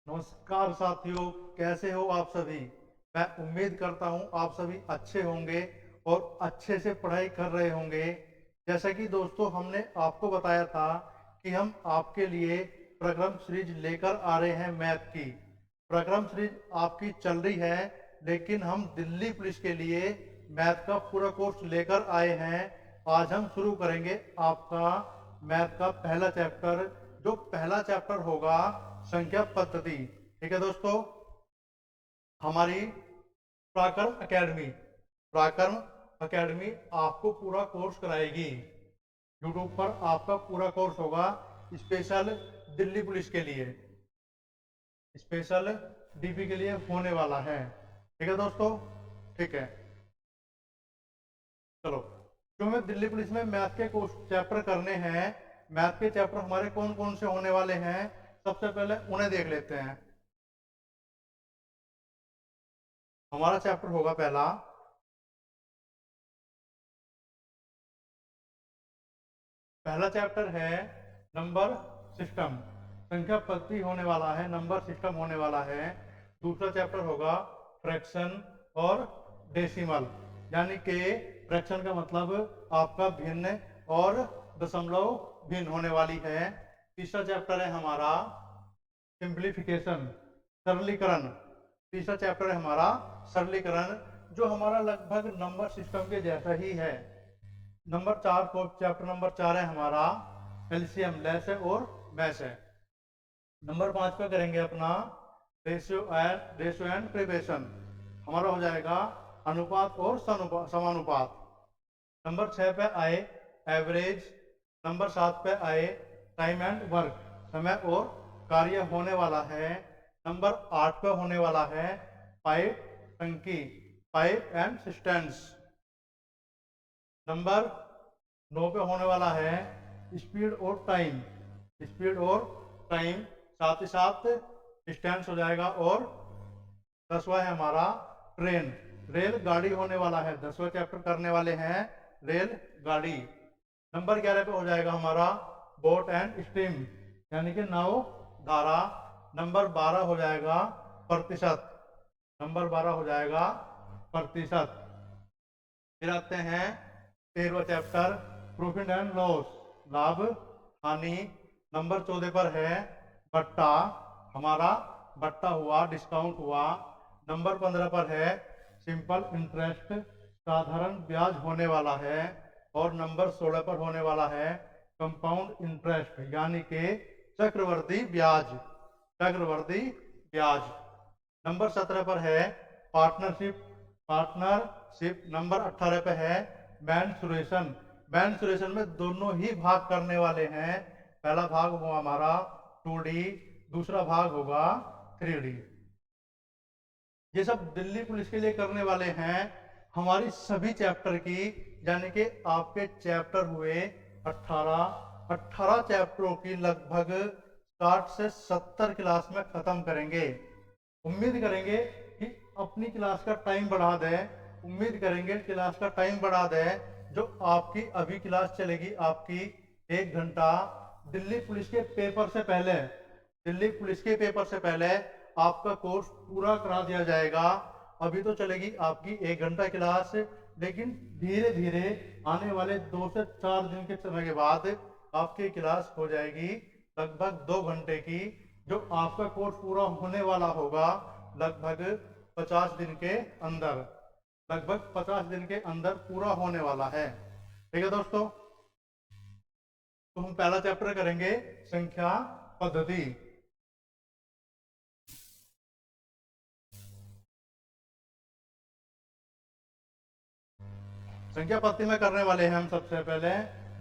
नमस्कार साथियों, कैसे हो आप सभी। मैं उम्मीद करता हूं आप सभी अच्छे होंगे और अच्छे से पढ़ाई कर रहे होंगे। जैसा कि दोस्तों हमने आपको बताया था कि हम आपके लिए प्रक्रम सीरीज लेकर आ रहे हैं मैथ की। प्रक्रम सीरीज आपकी चल रही है, लेकिन हम दिल्ली पुलिस के लिए मैथ का पूरा कोर्स लेकर आए हैं। आज हम शुरू करेंगे आपका मैथ का पहला चैप्टर, जो पहला चैप्टर होगा संख्या पद्धति। ठीक है दोस्तों, हमारी पराक्रम एकेडमी आपको पूरा कोर्स कराएगी। यूट्यूब पर आपका पूरा कोर्स होगा स्पेशल दिल्ली पुलिस के लिए, स्पेशल डीपी के लिए होने वाला है। ठीक है दोस्तों, ठीक है। चलो, जो हमें दिल्ली पुलिस में मैथ के कोर्स चैप्टर करने हैं, मैथ के चैप्टर हमारे कौन कौन से होने वाले हैं, सबसे पहले उन्हें देख लेते हैं। हमारा चैप्टर होगा पहला चैप्टर है नंबर सिस्टम। संख्या पद्धति होने वाला है, नंबर सिस्टम होने वाला है। दूसरा चैप्टर होगा फ्रैक्शन और डेसिमल, यानी कि फ्रैक्शन का मतलब आपका भिन्न और दशमलव भिन्न होने वाली है। तीसरा चैप्टर है हमारा सिंप्लीफिकेशन, सरलीकरण। तीसरा चैप्टर है हमारा सरलीकरण, जो हमारा लगभग नंबर सिस्टम के जैसा ही है। नंबर चार को चैप्टर नंबर 4 है हमारा एलसीएम, लैसे और मैसे। नंबर 5 का करेंगे अपना रेशियो एंड प्रिवेशन, हमारा हो जाएगा अनुपात और समानुपात। नंबर 6 पे आए एवरेज। नंबर 7 पे आए टाइम एंड वर्क, समय और कार्य होने वाला है। नंबर 8 पे होने वाला है पाइप, टंकी, पाइप एंड सिस्टेंस। नंबर 9 पे होने वाला है स्पीड और टाइम, स्पीड और टाइम, साथ ही साथ डिस्टेंस हो जाएगा। और 10वां है हमारा ट्रेन, रेल गाड़ी होने वाला है। 10वां चैप्टर करने वाले हैं रेल गाड़ी। नंबर 11 पे हो जाएगा हमारा बोट एंड स्ट्रीम, यानी कि नाव धारा। नंबर 12 हो जाएगा प्रतिशत, नंबर 12 हो जाएगा प्रतिशत। फिर आते हैं 13वां चैप्टर प्रॉफिट एंड लॉस, लाभ हानि। नंबर 14 पर है बट्टा, हमारा बट्टा हुआ, डिस्काउंट हुआ। नंबर 15 पर है सिंपल इंटरेस्ट, साधारण ब्याज होने वाला है। और नंबर 16 पर होने वाला है कंपाउंड इंटरेस्ट, यानी कि चक्रवर्ती ब्याज, चक्रवर्ती ब्याज। नंबर 17 पर है पार्टनरशिप, पार्टनरशिप। नंबर 18 पे है मैन्सुरेशन, मैन्सुरेशन में दोनों ही भाग करने वाले हैं। पहला भाग होगा हमारा 2D, दूसरा भाग होगा 3D। ये सब दिल्ली पुलिस के लिए करने वाले हैं। हमारी सभी चैप्टर की, यानी कि आपके चैप्टर हुए 18 चैप्टरों की लगभग 60 से 70 क्लास में खत्म करेंगे। उम्मीद करेंगे कि अपनी क्लास का टाइम बढ़ा दें, उम्मीद करेंगे क्लास का टाइम बढ़ा दें। जो आपकी अभी क्लास चलेगी आपकी 1 घंटा, दिल्ली पुलिस के पेपर से पहले, दिल्ली पुलिस के पेपर से पहले आपका कोर्स पूरा करा दिया जाएगा। अभी तो चलेगी आपकी 1 घंटा क्लास, लेकिन धीरे धीरे आने वाले 2 से 4 दिन के समय के बाद आपकी क्लास हो जाएगी लगभग 2 घंटे की, जो आपका कोर्स पूरा होने वाला होगा लगभग 50 दिन के अंदर, लगभग 50 दिन के अंदर पूरा होने वाला है। ठीक है दोस्तों, तो हम पहला चैप्टर करेंगे संख्या पद्धति। संख्या पद्धति में करने वाले हैं हम सबसे पहले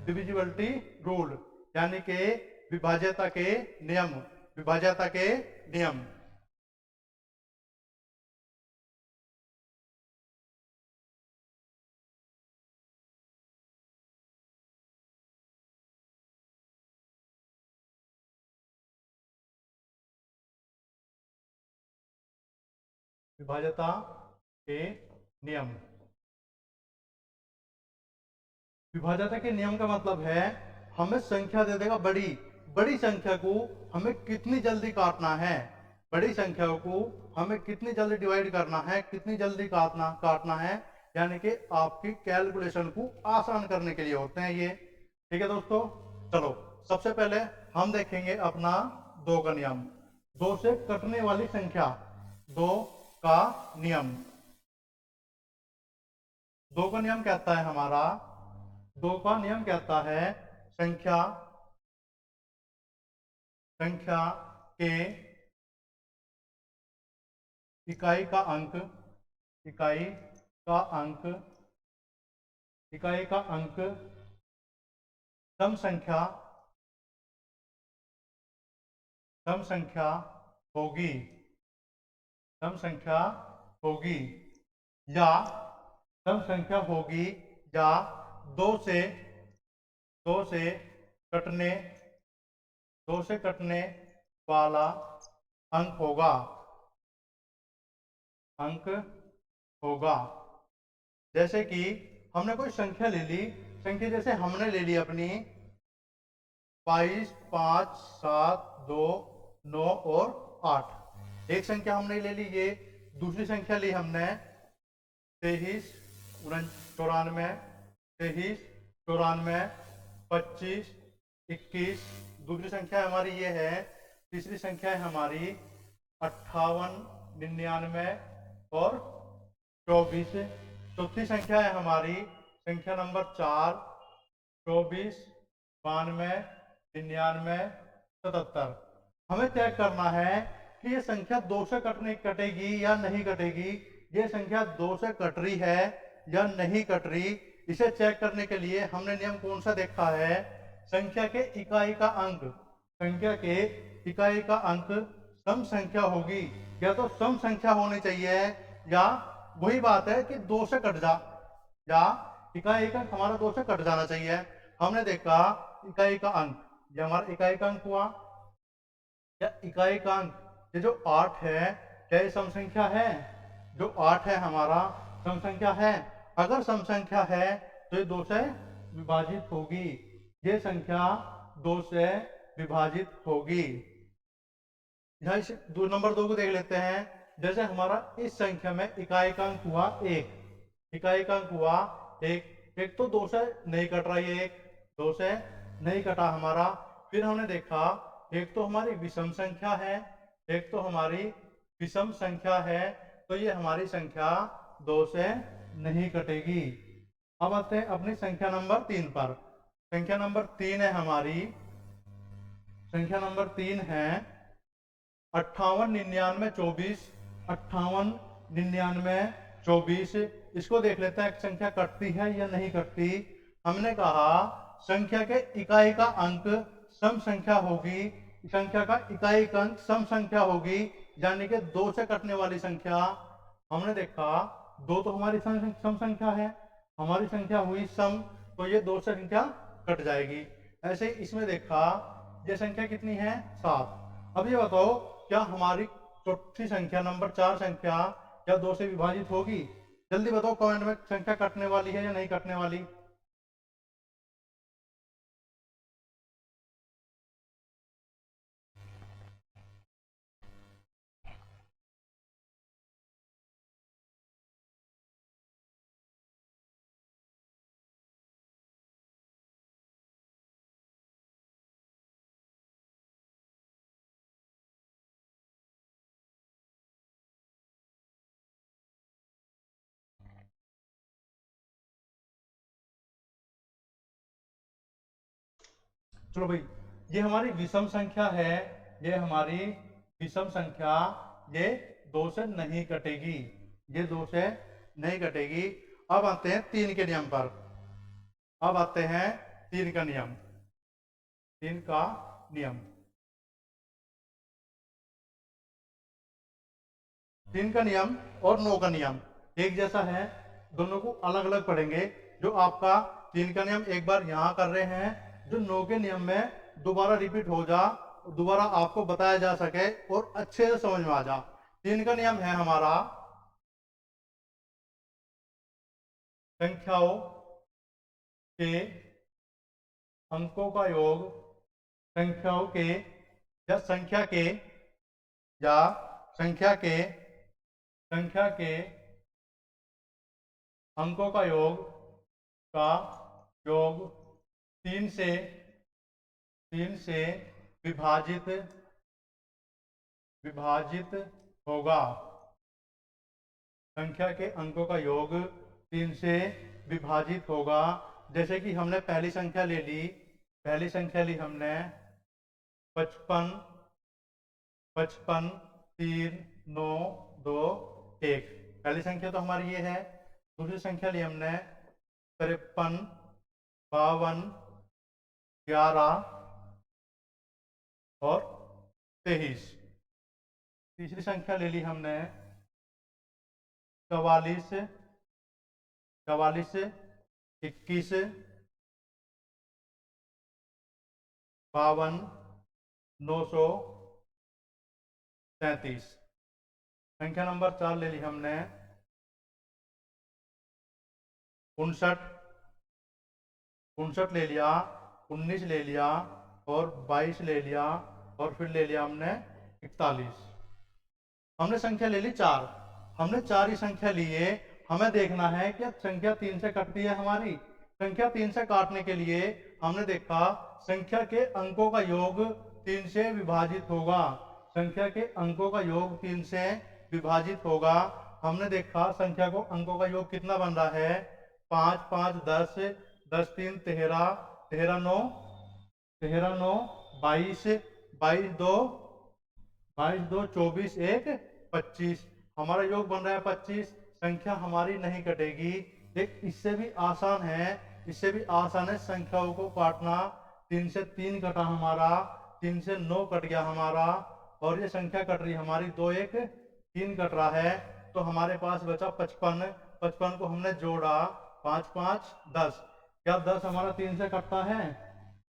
डिविजिबिलिटी रूल, यानी कि विभाज्यता के नियम, विभाज्यता के नियम। विभाज्यता के नियम, विभाज्यता के नियम का मतलब है हमें संख्या दे देगा बड़ी, बड़ी संख्या को हमें कितनी जल्दी काटना है। बड़ी संख्याओं को हमें कितनी जल्दी डिवाइड करना है, कितनी जल्दी काटना काटना है, यानी कि आपकी कैलकुलेशन को आसान करने के लिए होते हैं ये। ठीक है दोस्तों, चलो सबसे पहले हम देखेंगे अपना दो का नियम। दो से कटने वाली संख्या, दो का नियम। दो का नियम कहता है हमारा, दो का नियम कहता है संख्या संख्या के इकाई का अंक, इकाई का अंक, इकाई का अंक सम संख्या, सम संख्या होगी, सम संख्या होगी, या सम संख्या होगी, या दो से दो से कटने दो से कटने वाला अंक होगा, अंक होगा। जैसे कि हमने कोई संख्या ले ली, संख्या जैसे हमने ले ली अपनी 22, 5, 7, 2, 9 और 8। एक संख्या हमने ले ली ये। दूसरी संख्या ली हमने 23, 94, 23, 94, 25, 21। दूसरी संख्या हमारी ये है। तीसरी संख्या है हमारी 58, 99 और 24। चौथी संख्या है हमारी संख्या नंबर 4, 24, 92, 99, 77। हमें चेक करना है कि ये संख्या दो से कटेगी या नहीं कटेगी। ये संख्या दो से कट रही है या नहीं कट रही, इसे चेक करने के लिए हमने नियम कौन सा देखा है, संख्या के इकाई का अंक। संख्या के इकाई का अंक सम संख्या होगी, या तो सम संख्या होनी चाहिए, या वही बात है कि दो से कट जा, या इकाई का अंक हमारा दो से कट जाना चाहिए। हमने देखा इकाई का अंक, ये हमारा इकाई का अंक हुआ, या इकाई का अंक ये जो 8 है, क्या ये सम संख्या है? जो 8 है हमारा सम संख्या है। अगर सम संख्या है तो ये दो से विभाजित होगी, ये संख्या दो से विभाजित होगी। यहाँ नंबर 2 को देख लेते हैं। जैसे हमारा इस संख्या में इकाई का अंक हुआ 1, इकाई का अंक हुआ 1। एक तो दो से नहीं कट रहा, ये एक दो से नहीं कटा हमारा। फिर हमने देखा एक तो हमारी विषम संख्या है, एक तो हमारी विषम संख्या है, तो ये हमारी संख्या दो से नहीं कटेगी। अब आते हैं अपनी संख्या नंबर 3 पर। संख्या नंबर 3 है हमारी, संख्या नंबर 3 है 58, 99, 24। 58, 99, 24। इसको देख लेते हैं संख्या कटती है या नहीं कटती। हमने कहा संख्या के इकाई का अंक सम संख्या होगी, संख्या का इकाई का अंक सम संख्या होगी, यानी कि दो से कटने वाली संख्या। हमने देखा दो तो हमारी सम संख्या है, हमारी संख्या हुई सम, तो ये दो से संख्या कट जाएगी। ऐसे ही इसमें देखा ये संख्या कितनी है 7। अब ये बताओ क्या हमारी चौथी संख्या नंबर 4 संख्या क्या दो से विभाजित होगी? जल्दी बताओ कमेंट में, संख्या कटने वाली है या नहीं कटने वाली? चलो भाई, ये हमारी विषम संख्या है, ये हमारी विषम संख्या, ये दो से नहीं कटेगी, ये दो से नहीं कटेगी। अब आते हैं 3 के नियम पर। अब आते हैं 3 का नियम। 3 का नियम, 3 का नियम और 9 का नियम एक जैसा है, दोनों को अलग अलग पढ़ेंगे। जो आपका 3 का नियम एक बार यहां कर रहे हैं, जो 9 के नियम में दोबारा रिपीट हो जा, दोबारा आपको बताया जा सके और अच्छे से समझ में आ जा। 3 का नियम है हमारा संख्याओं के अंकों का योग, संख्याओं के या संख्या के या संख्या के अंकों का योग 3 से विभाजित होगा। संख्या के अंकों का योग 3 से विभाजित होगा। जैसे कि हमने पहली संख्या ली हमने 55, 3, 9, 2, 1। पहली संख्या तो हमारी ये है। दूसरी संख्या ली हमने 53, 52, 11 और 23। तीसरी संख्या ले ली हमने 44, 21, 52, 937। संख्या नंबर 4 ले ली हमने 59 ले लिया, 19 ले लिया और 22 ले लिया और फिर ले लिया हमने 41। हमने संख्या ले ली 4। हमने 4 ही संख्या ली है। हमें देखना है कि संख्या 3 से कटती है हमारी। संख्या 3 से काटने के लिए हमने देखा संख्या के अंकों का योग 3 से विभाजित होगा। संख्या के अंकों का योग 3 से विभाजित होगा। हमने देखा संख्या को अंकों का योग कितना बन रहा है। 5, 5, 10, 10, 3, 13, 13, 9, 22, 22, 2, 24, 1, 25। हमारा योग बन रहा है 25। संख्या हमारी नहीं कटेगी। एक इससे भी आसान है संख्याओं को काटना। 3 से 3 कटा हमारा, 3 से 9 कट गया हमारा और ये संख्या कट रही हमारी 2, 1, 3 कट रहा है। तो हमारे पास बचा 55। 55 को हमने जोड़ा 5, 5, 10। क्या 10 हमारा 3 से कटता है?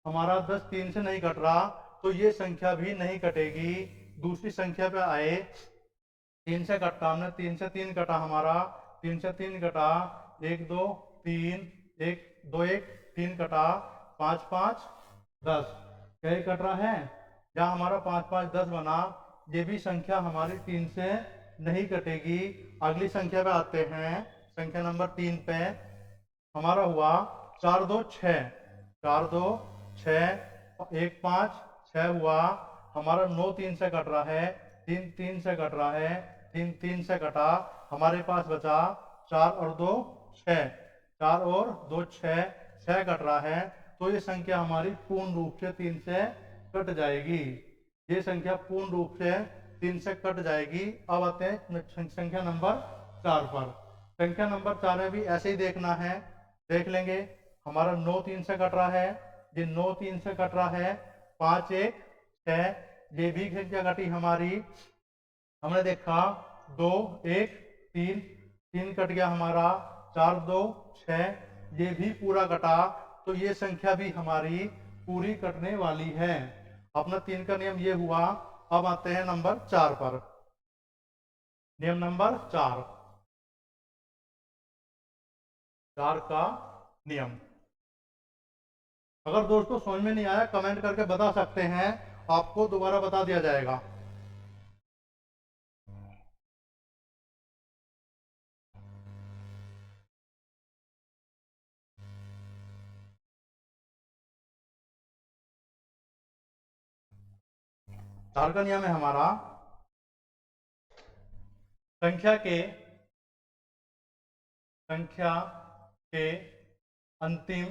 हमारा 10 3 से नहीं कट रहा, तो ये संख्या भी नहीं कटेगी। दूसरी संख्या पे आए, 3 से कटा हमने, 3 से 3 कटा हमारा, 3 से 3 कटा, 1, 2, 3, 1, 2, 1, 3 कटा, 5, 5, 10। क्या ये कट रहा है? जहाँ हमारा 5, 5, 10 बना, ये भी संख्या हमारी 3 से नहीं कटेगी। अगली संख्या पे आते हैं। संख्या नंबर 3 पे हमारा हुआ 4, 2, 6। 4, 2, 6, 1, 5, 6 हुआ हमारा। 9 3 से कट रहा है, 3 3 से कट रहा है, 3 3 से कटा। हमारे पास बचा 4 और 2, 6। 4 और 2, 6, 6 कट रहा है। तो ये संख्या हमारी पूर्ण रूप से 3 से कट जाएगी। ये संख्या पूर्ण रूप से 3 से कट जाएगी। अब आते हैं संख्या नंबर 4 पर। संख्या नंबर 4 में भी ऐसे ही देखना है। देख लेंगे हमारा 9 3 से कट रहा है, ये 9 3 से कट रहा है। 5, 1, 6, ये भी संख्या कटी हमारी। हमने देखा 2, 1, 3, 3 कट गया हमारा। 4, 2, 6, ये भी पूरा कटा। तो ये संख्या भी हमारी पूरी कटने वाली है। अपना 3 का नियम ये हुआ। अब आते हैं नंबर 4 पर। नियम नंबर 4 का नियम। अगर दोस्तों समझ में नहीं आया कमेंट करके बता सकते हैं, आपको दोबारा बता दिया जाएगा। चार का नियम है हमारा संख्या के अंतिम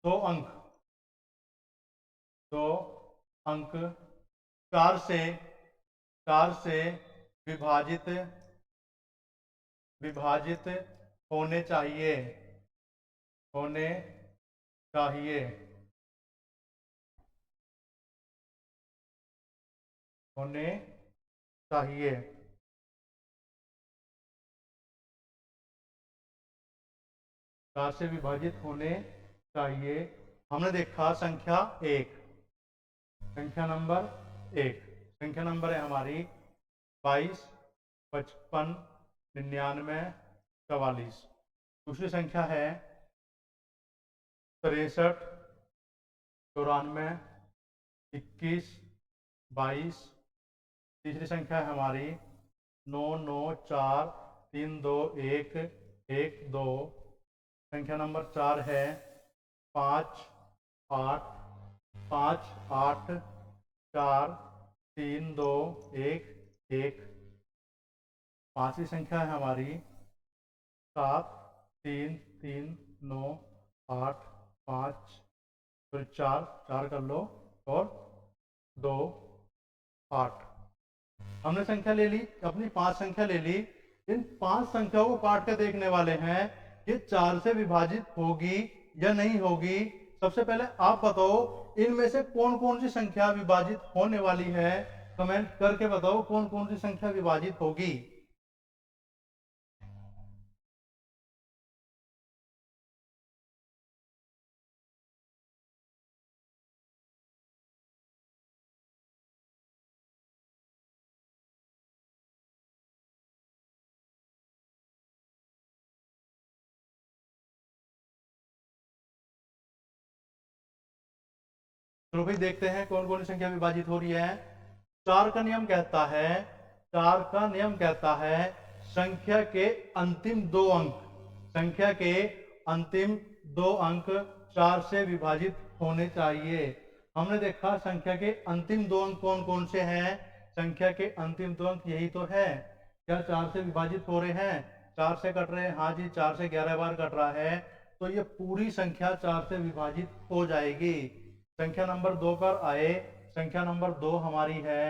दो अंक 4 से विभाजित होने चाहिए होने चाहिए होने चाहिए। 4 से विभाजित होने चाहिए। हमने देखा संख्या 1, संख्या नंबर 1। संख्या नंबर है हमारी 22, 55, 99, 44। दूसरी संख्या है 63, 94, 21, 22। तीसरी संख्या है हमारी 9, 9, 4, 3, 2, 1, 1, 2। संख्या नंबर 4 है 5, 8, 5, 8, 4, 3, 2, 1, 1। पांचवी संख्या है हमारी 7, 3, 3, 9, 8, 5, फिर 4, 4 कर लो, और 2, 8। हमने संख्या ले ली, अपनी 5 संख्या ले ली। इन 5 संख्याओं को काट के देखने वाले हैं ये 4 से विभाजित होगी या नहीं होगी। सबसे पहले आप बताओ इनमें से कौन कौन सी संख्या विभाजित होने वाली है। कमेंट करके बताओ कौन कौन सी संख्या विभाजित होगी। चलो भाई देखते हैं कौन कौन सी संख्या विभाजित हो रही है। चार का नियम कहता है, चार का नियम कहता है संख्या के अंतिम दो अंक, संख्या के अंतिम दो अंक 4 से विभाजित होने चाहिए। हमने देखा संख्या के अंतिम दो अंक कौन कौन से हैं। संख्या के अंतिम दो अंक यही तो है। क्या 4 से विभाजित हो रहे हैं? 4 से कट रहे हैं, हाँ जी 4 से 11 बार कट रहा है, तो ये पूरी संख्या 4 से विभाजित हो जाएगी। संख्या नंबर 2 पर आए। संख्या नंबर 2 हमारी है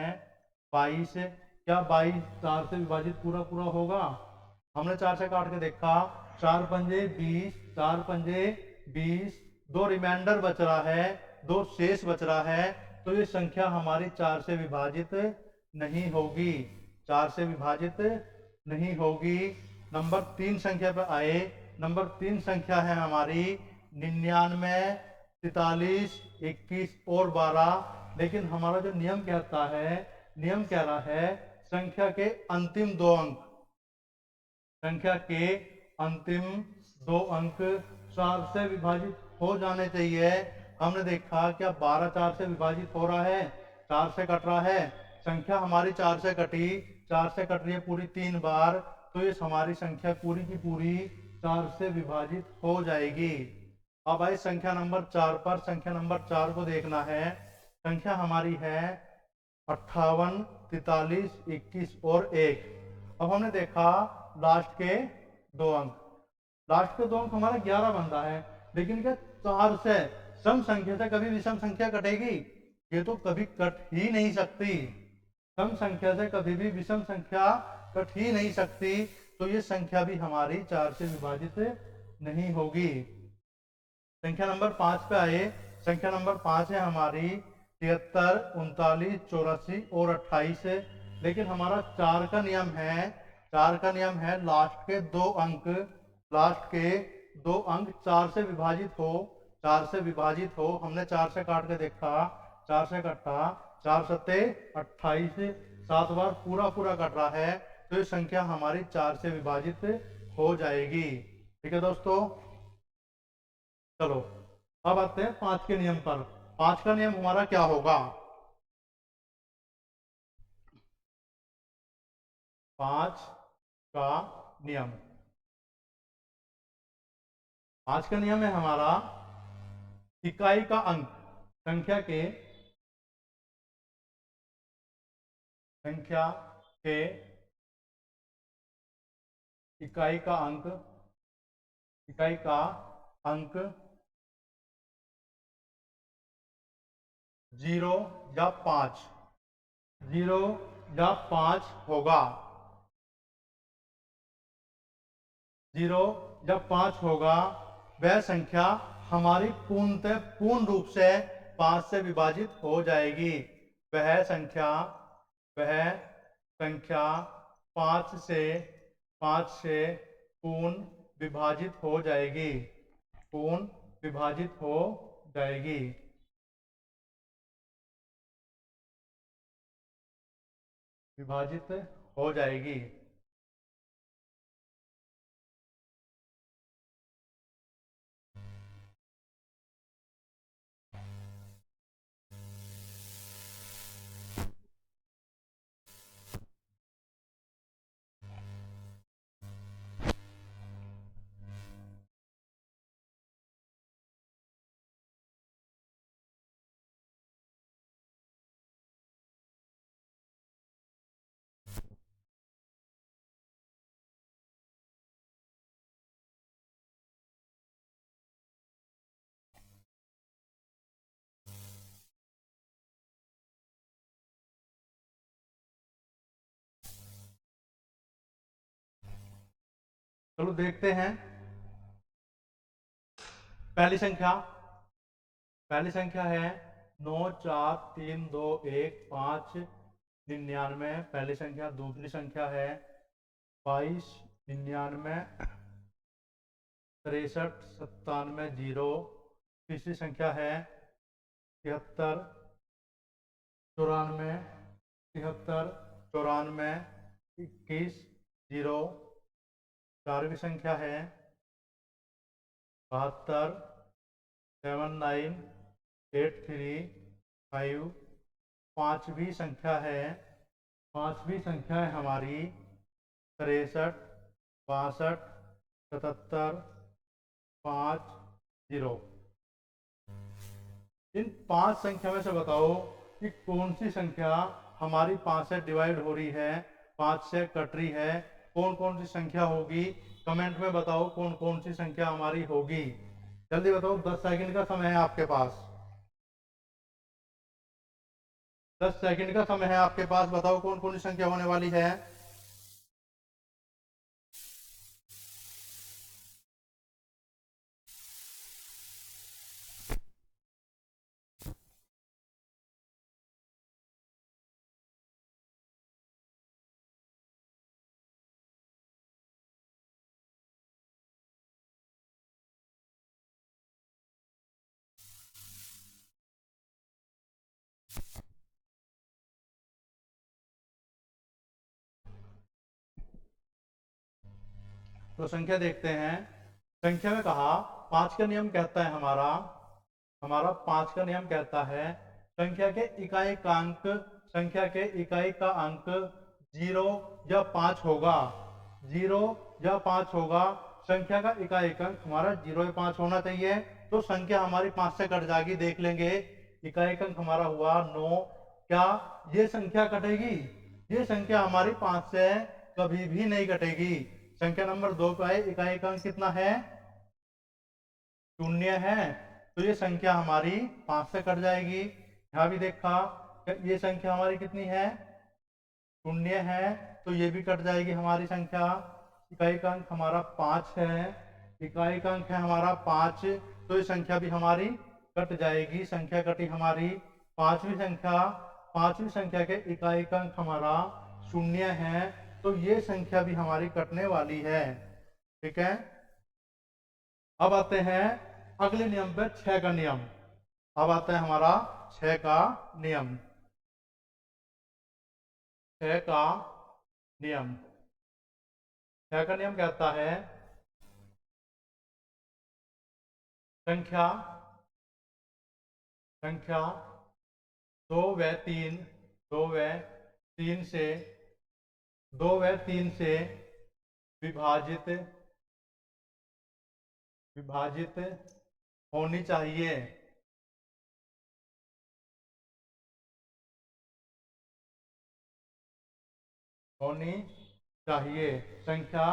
22। क्या 22 4 से विभाजित पूरा पूरा होगा? हमने 4 से काट के देखा, 4 पंजे 20, 4 पंजे 20, 2 रिमाइंडर बच रहा है, 2 शेष बच रहा है, तो ये संख्या हमारी 4 से विभाजित नहीं होगी, 4 से विभाजित नहीं होगी। नंबर 3 संख्या पर आए। नंबर 3 संख्या है हमारी 99, 43, 21 और 12। लेकिन हमारा जो नियम कहता है, नियम कह रहा है संख्या के अंतिम दो अंक, संख्या के अंतिम दो अंक 4 से विभाजित हो जाने चाहिए। हमने देखा क्या 12 4 से विभाजित हो रहा है? 4 से कट रहा है, संख्या हमारी 4 से कटी, 4 से कट रही है पूरी 3 बार, तो ये हमारी संख्या पूरी की पूरी 4 से विभाजित हो जाएगी। अब आई संख्या नंबर 4 पर। संख्या नंबर 4 को देखना है। संख्या हमारी है 58, 43, 21 और 1। अब हमने देखा लास्ट के दो अंक, लास्ट के दो अंक हमारा 11 बनता है, लेकिन क्या 4 से सम संख्या से कभी विषम संख्या कटेगी? ये तो कभी कट ही नहीं सकती। सम संख्या से कभी भी विषम संख्या कट ही नहीं सकती, तो ये संख्या भी हमारी 4 से विभाजित नहीं होगी। संख्या नंबर 5 पे आए। संख्या नंबर 5 है हमारी 73, 39, 84 और 28। लेकिन हमारा 4 का नियम है, 4 का नियम है लास्ट के दो अंक, लास्ट के दो अंक 4 से विभाजित हो, 4 से विभाजित हो। हमने 4 से काट के देखा, 4 से कटा, 4 सत्ते 28, 7 बार पूरा पूरा कट रहा है, तो ये संख्या हमारी 4 से विभाजित हो जाएगी। ठीक है दोस्तों, चलो अब आते हैं 5 के नियम पर। 5 का नियम हमारा क्या होगा? 5 का नियम, 5 का नियम है हमारा इकाई का अंक, संख्या के, संख्या के इकाई का अंक, इकाई का अंक 0 या 5, 0 या 5 होगा, 0 या 5 होगा, वह संख्या हमारी पूर्णतः पूर्ण रूप से 5 से विभाजित हो जाएगी। वह संख्या, वह संख्या 5 से, 5 से पूर्ण विभाजित हो जाएगी, पूर्ण विभाजित हो जाएगी। विभाजित हो जाएगी। चलो देखते हैं। पहली संख्या है 94321 5 99। पहली संख्या। दूसरी संख्या है 2299 63 97 0। तीसरी संख्या है 73 94 73 94 21 0। चारवीं संख्या है 72 79 83 5। पांचवी संख्या है हमारी 63 62 77 5 0। इन 5 संख्या में से बताओ कि कौन सी संख्या हमारी 5 से डिवाइड हो रही है, 5 से कट रही है। कौन कौन सी संख्या होगी, कमेंट में बताओ कौन कौन सी संख्या हमारी होगी। जल्दी बताओ, 10 सेकंड का समय है आपके पास। 10 सेकंड का समय है आपके पास, बताओ कौन कौन सी संख्या होने वाली है। तो संख्या देखते हैं। संख्या में कहा 5 का नियम कहता है हमारा 5 का नियम कहता है संख्या के इकाई का अंक 0 या 5 होगा। 0 या 5 होगा। संख्या का इकाई अंक हमारा 0 या 5 होना चाहिए। तो संख्या हमारी 5 से कट जाएगी। देख लेंगे, इकाई अंक हमारा हुआ 9। क्या ये संख्या कटेगी? ये संख्या हमारी 5 से कभी भी नहीं कटेगी। संख्या नंबर 2 पे इकाई अंक कितना है? 0 है। तो ये संख्या हमारी 5 से कट जाएगी। यहां भी देखा, ये संख्या हमारी कितनी है? 0 है। तो ये भी कट जाएगी हमारी संख्या। इकाई अंक हमारा 5 है। इकाई अंक है हमारा 5। तो ये संख्या भी हमारी कट जाएगी। संख्या कटी हमारी। पांचवी संख्या के इकाई अंक हमारा 0 है। तो ये संख्या भी हमारी कटने वाली है। ठीक है। अब आते हैं अगले नियम पे, 6 का नियम। अब आता है हमारा 6 का नियम। 6 का नियम 6 का नियम कहता है संख्या 2 व 3 2 व 3 से 2 व 3 से विभाजित होनी चाहिए। होनी चाहिए। संख्या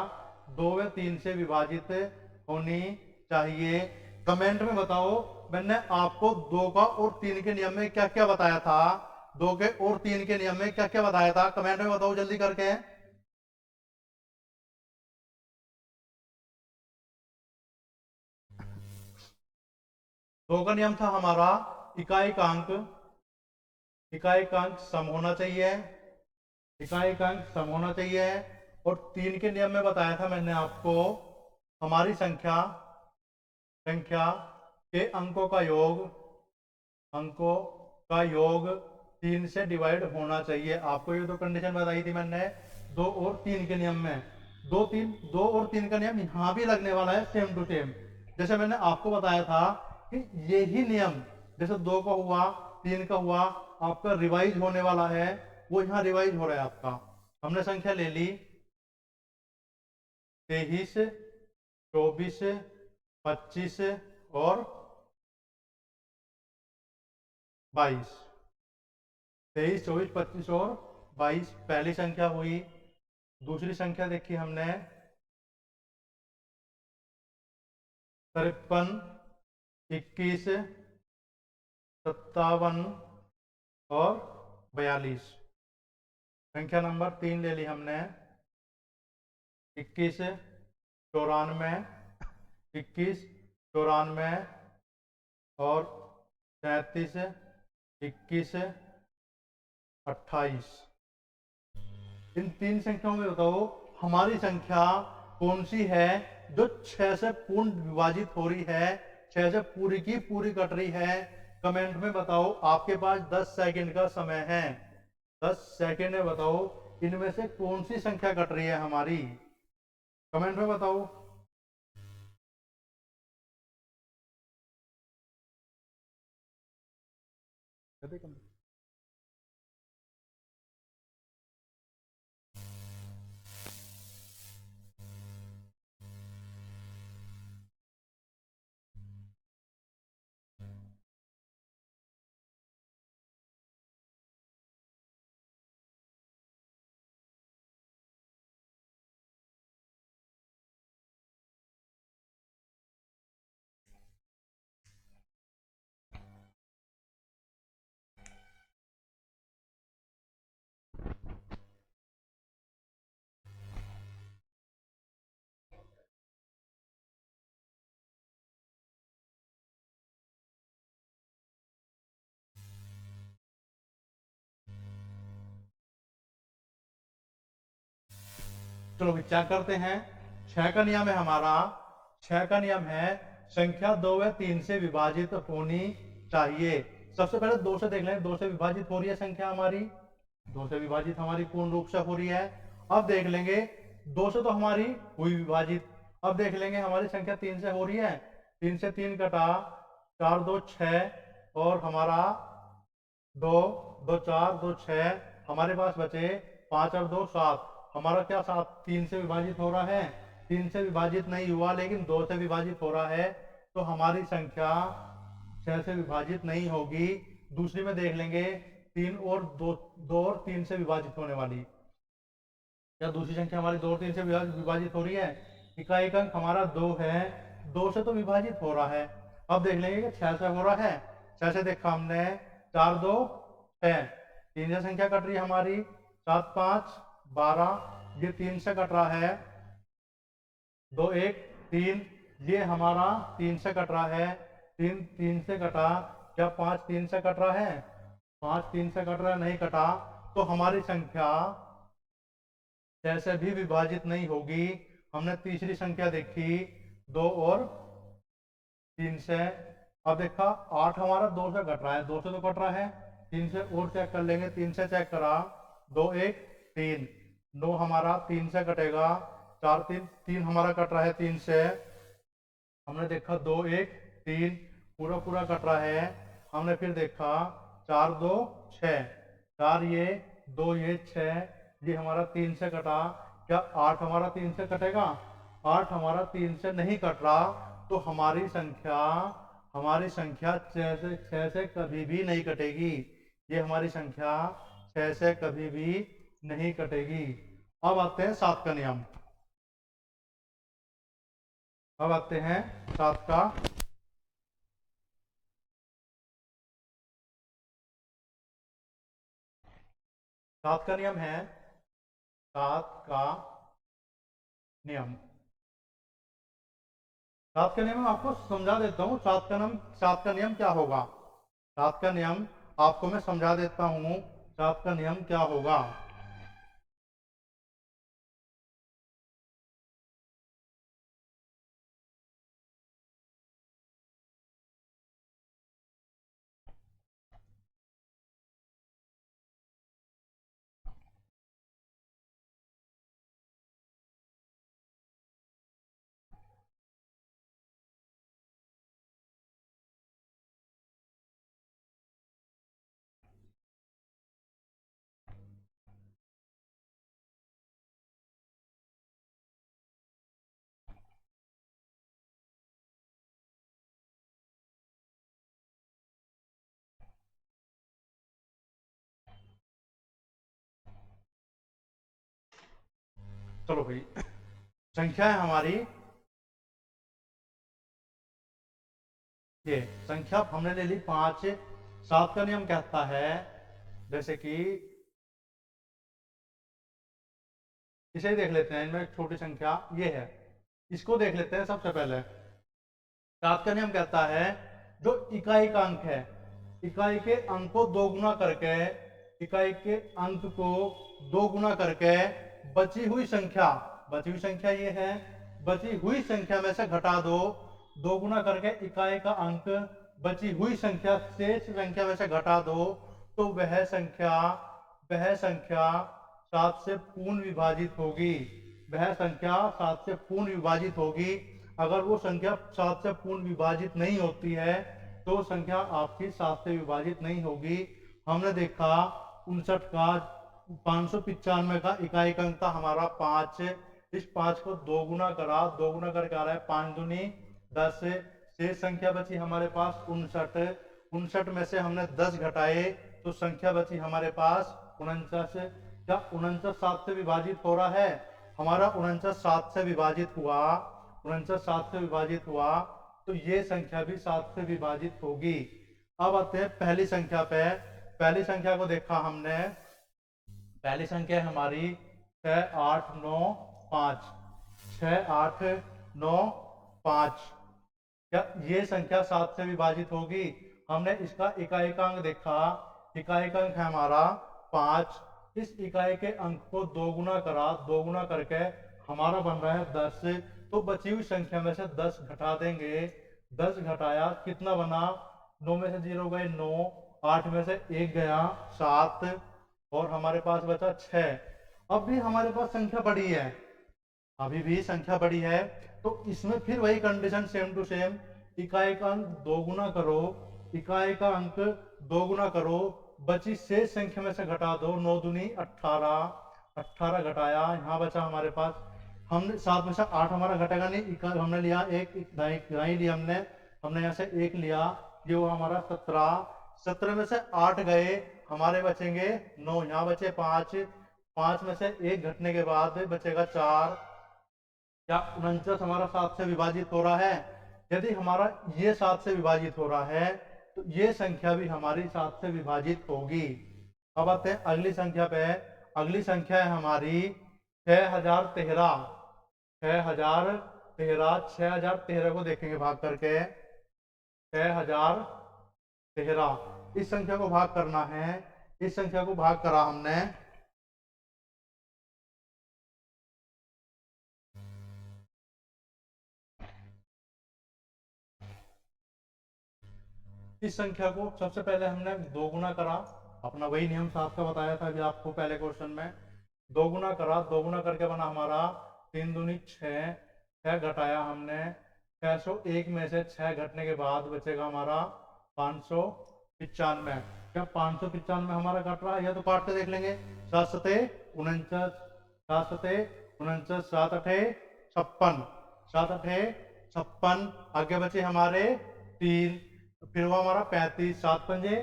2 व 3 से विभाजित होनी चाहिए। कमेंट में बताओ, मैंने आपको 2 का और 3 के नियम में क्या क्या बताया था। 2 के और 3 के नियम में क्या क्या बताया था, कमेंट में बताओ जल्दी करके। 2 का नियम था हमारा इकाई का अंक सम होना चाहिए। इकाई का अंक सम होना चाहिए। और 3 के नियम में बताया था मैंने आपको, हमारी संख्या के अंकों का योग 3 से डिवाइड होना चाहिए। आपको ये तो कंडीशन बताई थी मैंने 2 और 3 के नियम में। 2 और 3 का नियम यहां भी लगने वाला है, सेम टू सेम। जैसे मैंने आपको बताया था कि यही नियम, जैसे 2 का हुआ 3 का हुआ, आपका रिवाइज होने वाला है, वो यहाँ रिवाइज हो रहा है आपका। हमने संख्या ले ली 23 24 25 और 22। 23 24 25 और 22 पहली संख्या हुई। दूसरी संख्या देखी हमने 53 21 57 और 42। संख्या नंबर 3 ले ली हमने 21 94, 21, 94 और 37, 21, 28। इन तीन संख्याओं में बताओ हमारी संख्या कौन सी है जो 6 से पूर्ण विभाजित हो रही है, 6 से पूरी की पूरी कट रही है। कमेंट में बताओ, आपके पास 10 सेकंड का समय है। 10 सेकंड में बताओ इनमें से कौन सी संख्या कट रही है हमारी, कमेंट में बताओ। चलो चेक करते हैं। 6 का नियम है हमारा, 6 का नियम है संख्या 2 व 3 से विभाजित होनी चाहिए। सबसे पहले 2 से देख लें, 2 से विभाजित हो रही है संख्या हमारी, 2 से विभाजित हमारी पूर्ण रूप से हो रही है। अब देख लेंगे 2 से तो हमारी हुई विभाजित। अब देख लेंगे हमारी संख्या 3 से हो रही है, 3 से 3 कटा, 4 2 6 और हमारा 2 2 4 2 6, हमारे पास बचे 5 और 2 7। हमारा क्या 7 3 से विभाजित हो रहा है, 3 से विभाजित नहीं हुआ लेकिन 2 से विभाजित हो रहा है, तो हमारी संख्या 6 से विभाजित नहीं होगी। दूसरी में देख लेंगे 3 और 2, 2 और 3 से विभाजित होने वाली, क्या दूसरी संख्या हमारी 2 और 3 से विभाजित हो रही है। इकाई अंक हमारा 2 है, 2 से तो विभाजित हो रहा है। अब देख लेंगे कि 6 से हो रहा है, 6 से देखा हमने, 4 2 6, 3 से संख्या कट रही है हमारी, 7 5 12, ये 3 से कट रहा है, 2 1 3, ये हमारा 3 से कट रहा है, 3 3 से कटा, क्या 5 3 से कट रहा है, 5 3 से कट रहा है, नहीं कटा, तो हमारी संख्या 6 से भी विभाजित नहीं होगी। हमने तीसरी संख्या देखी 2 और 3 से। अब देखा 8 हमारा 2 से कट रहा है, 2 से तो कट रहा है, 3 से और चेक कर लेंगे, 3 से चेक करा, 2 1 3, 9 हमारा 3 से कटेगा, 4 3 3 हमारा कट रहा है 3 से। हमने देखा 2 1 3 पूरा पूरा कट रहा है। हमने फिर देखा 4 2 6, 4 ये 2 ये 6, ये हमारा 3 से कटा, क्या 8 हमारा 3 से कटेगा, 8 हमारा 3 से नहीं कट रहा, तो हमारी संख्या 6 से कभी भी नहीं कटेगी। ये हमारी संख्या 6 से कभी भी नहीं कटेगी। अब आते हैं 7 का नियम, अब आते हैं 7 का। 7 का नियम है, 7 का नियम, 7 का नियम मैं आपको समझा देता हूँ। 7 का नियम क्या होगा, 7 का नियम आपको मैं समझा देता हूँ, 7 का नियम क्या होगा। चलो भाई, संख्या है हमारी, ये संख्या हमने ले ली 5। 7 का नियम कहता है, जैसे कि इसे ही देख लेते हैं, इनमें एक छोटी संख्या ये है, इसको देख लेते हैं सबसे पहले। सात का नियम कहता है जो इकाई का अंक है, इकाई के अंक को दो गुना करके, इकाई के अंक को दो गुना करके बची हुई संख्या, बची हुई संख्या ये है, बची हुई संख्या में से घटा दो, दो गुना करके इकाई का अंक बची हुई संख्या शेष संख्या में से घटा दो, तो वह संख्या 7 से पूर्ण विभाजित होगी, वह संख्या 7 से पूर्ण विभाजित होगी। अगर वो संख्या 7 से पूर्ण विभाजित नहीं होती है तो संख्या आपकी 7 से विभाजित नहीं होगी। हमने देखा 59 का 595 का इकाई का अंक था हमारा 5, इस 5 को दो गुना करा, दो गुना करके आ रहा है 5 दूनी 10, शेष संख्या बची हमारे पास 59, 59 में से हमने 10 घटाए तो संख्या बची हमारे पास 49। क्या 49 7 से विभाजित हो रहा है? हमारा 49 7 से विभाजित हुआ, 49 7 से विभाजित हुआ, तो ये संख्या भी 7 से विभाजित होगी। अब आते हैं पहली संख्या पे। पहली संख्या को देखा हमने, पहली संख्या है हमारी 6 8 9 5, 6 8 9 5। क्या ये संख्या 7 से विभाजित होगी? हमने इसका इकाई का अंक देखा, इकाई का अंक है हमारा 5, इस इकाई के अंक को दो गुना करा, दो गुना करके हमारा बन रहा है 10, तो बची हुई संख्या में से 10 घटा देंगे, 10 घटाया कितना बना, 9 में से 0 गए 9, 8 में से 1 गया 7 और हमारे पास बचा 6। अब भी हमारे पास संख्या बड़ी है, अभी भी संख्या बड़ी है, तो इसमें फिर वही कंडीशन सेम टू सेम, इकाई का अंक दो गुना करो, इकाई का अंक दो गुना करो, बची शेष संख्या में से घटा दो, 9 दूनी 18, 18 घटाया, यहाँ बचा हमारे पास, हमने 7 में से 8 हमारा घटेगा नहीं, हमने लिया एक इकाई लिया, हमने यहाँ से 1 लिया, ये वो हमारा 17, 17 में से 8 गए, हमारे बचेंगे 9, यहाँ बचे 5, 5 में से 1 घटने के बाद बचेगा 4। क्या 49 हमारा 7 से विभाजित हो रहा है? यदि हमारा ये 7 से विभाजित हो रहा है तो ये संख्या भी हमारी 7 से विभाजित होगी। अब आते हैं अगली संख्या पे। अगली संख्या है हमारी 6013, 6013, 6013 को देखेंगे भाग करके, 6013, इस संख्या को भाग करना है, इस संख्या को भाग करा हमने, इस संख्या को सबसे पहले हमने दो गुना करा, अपना वही नियम 7 का बताया था अभी आपको पहले क्वेश्चन में, दो गुना करा, दो गुना करके बना हमारा 3 दूनी 6, 6 घटाया हमने, 601 में से 6 घटने के बाद बचेगा हमारा 595। क्या 595 हमारा कट रहा है? या तो काट के देख लेंगे, 7 सते 49, 7 सते 49, 7 अठे 56, 7 अठे 56, आगे बचे हमारे 3, फिर वो हमारा 35, 7 पंजे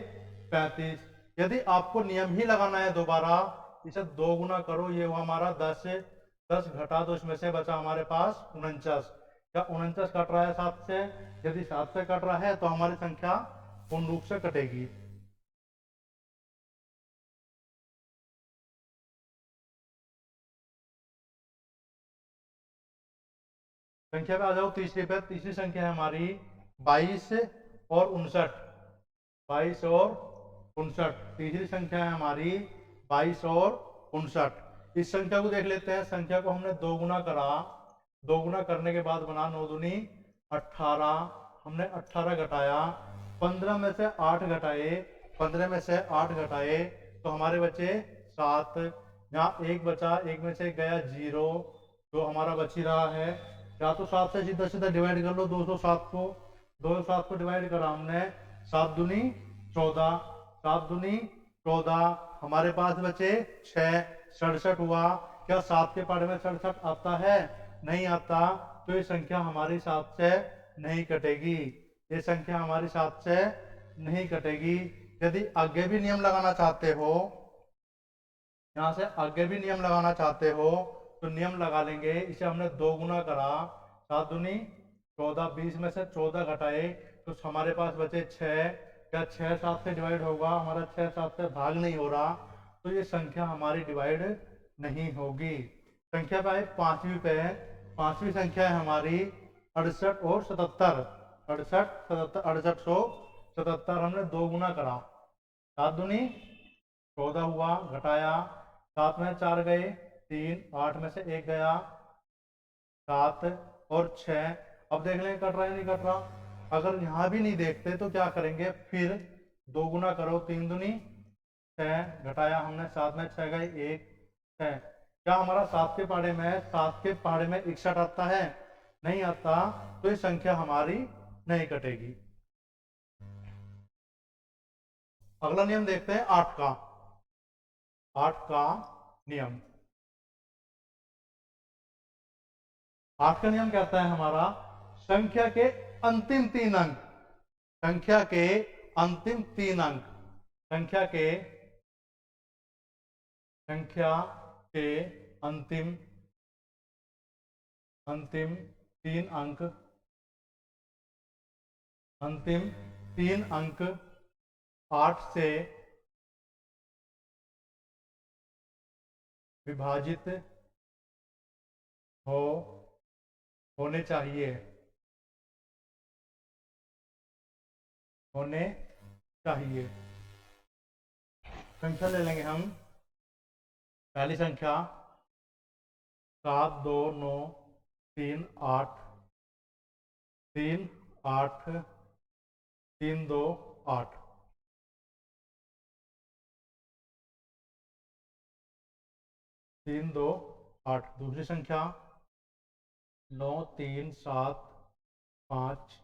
35। यदि आपको नियम ही लगाना है दोबारा, इसे दो गुना करो, ये वो हमारा 10, 10 घटा दो, इसमें से बचा हमारे पास 49। क्या 49 कट रहा है 7 से? यदि 7 से कट रहा है तो हमारी संख्या पूर्ण रूप से कटेगी। संख्या पे आ जाओ तीसरी पे। तीसरी संख्या है हमारी 22 और 59, 22 और 59, तीसरी संख्या है हमारी 22 और 59। इस संख्या को देख लेते हैं। संख्या को हमने दो गुना करा, दो गुना करने के बाद बना 9 दूनी 18, हमने 18 घटाया, 15 में से 8 घटाए, 15 में से 8 घटाए तो हमारे बचे 7, यहाँ एक बचा, एक में से गया 0, तो हमारा बच ही रहा है। या तो 7 से सीधा सीधा डिवाइड कर लो 207 को, 207 को डिवाइड करा हमने, 7 दूनी 14, 7 दूनी 14, हमारे पास बचे 6, 67 हुआ। क्या 7 के पहाड़े में 67 आता है? नहीं आता, तो ये संख्या हमारी 7 से नहीं कटेगी, ये संख्या हमारी 7 से नहीं कटेगी। यदि आगे भी नियम लगाना चाहते हो, यहाँ से आगे भी नियम लगाना चाहते हो तो नियम लगा लेंगे। इसे हमने दो गुना करा, 7 दूनी 14, 20 में से 14 घटाए तो हमारे पास बचे 6। क्या 6 7 से डिवाइड होगा? हमारा 6 7 से भाग नहीं हो रहा, तो ये संख्या हमारी डिवाइड नहीं होगी। संख्या पे आए पांचवी पे, पांचवी संख्या है हमारी 68 और 77। 68 77 6877 हमने दो गुना करा, 7 दूनी 14 हुआ, घटाया 7 में 4 गए 3, 8 में से 1 गया 7 और 6। अब देख लें कट रहा है नहीं कट रहा। अगर यहाँ भी नहीं देखते तो क्या करेंगे, फिर दो गुना करो, 3 दूनी 6, घटाया हमने 7 में 6 गए 1 6। क्या हमारा 7 के पहाड़े में 61 आता है? नहीं आता, तो ये संख्या हमारी नहीं कटेगी। अगला नियम देखते हैं 8 का। 8 का नियम, 8 का नियम कहता है हमारा संख्या के अंतिम 3 अंक, संख्या के अंतिम 3 अंक, संख्या के अंतिम 3 अंक, अंतिम 3 अंक 8 से विभाजित होने चाहिए, होने चाहिए। संख्या ले लेंगे हम। पहली संख्या 7 2 9 3 8 3 8 3 2 8, 3 2 8। दूसरी संख्या 9 3 7 5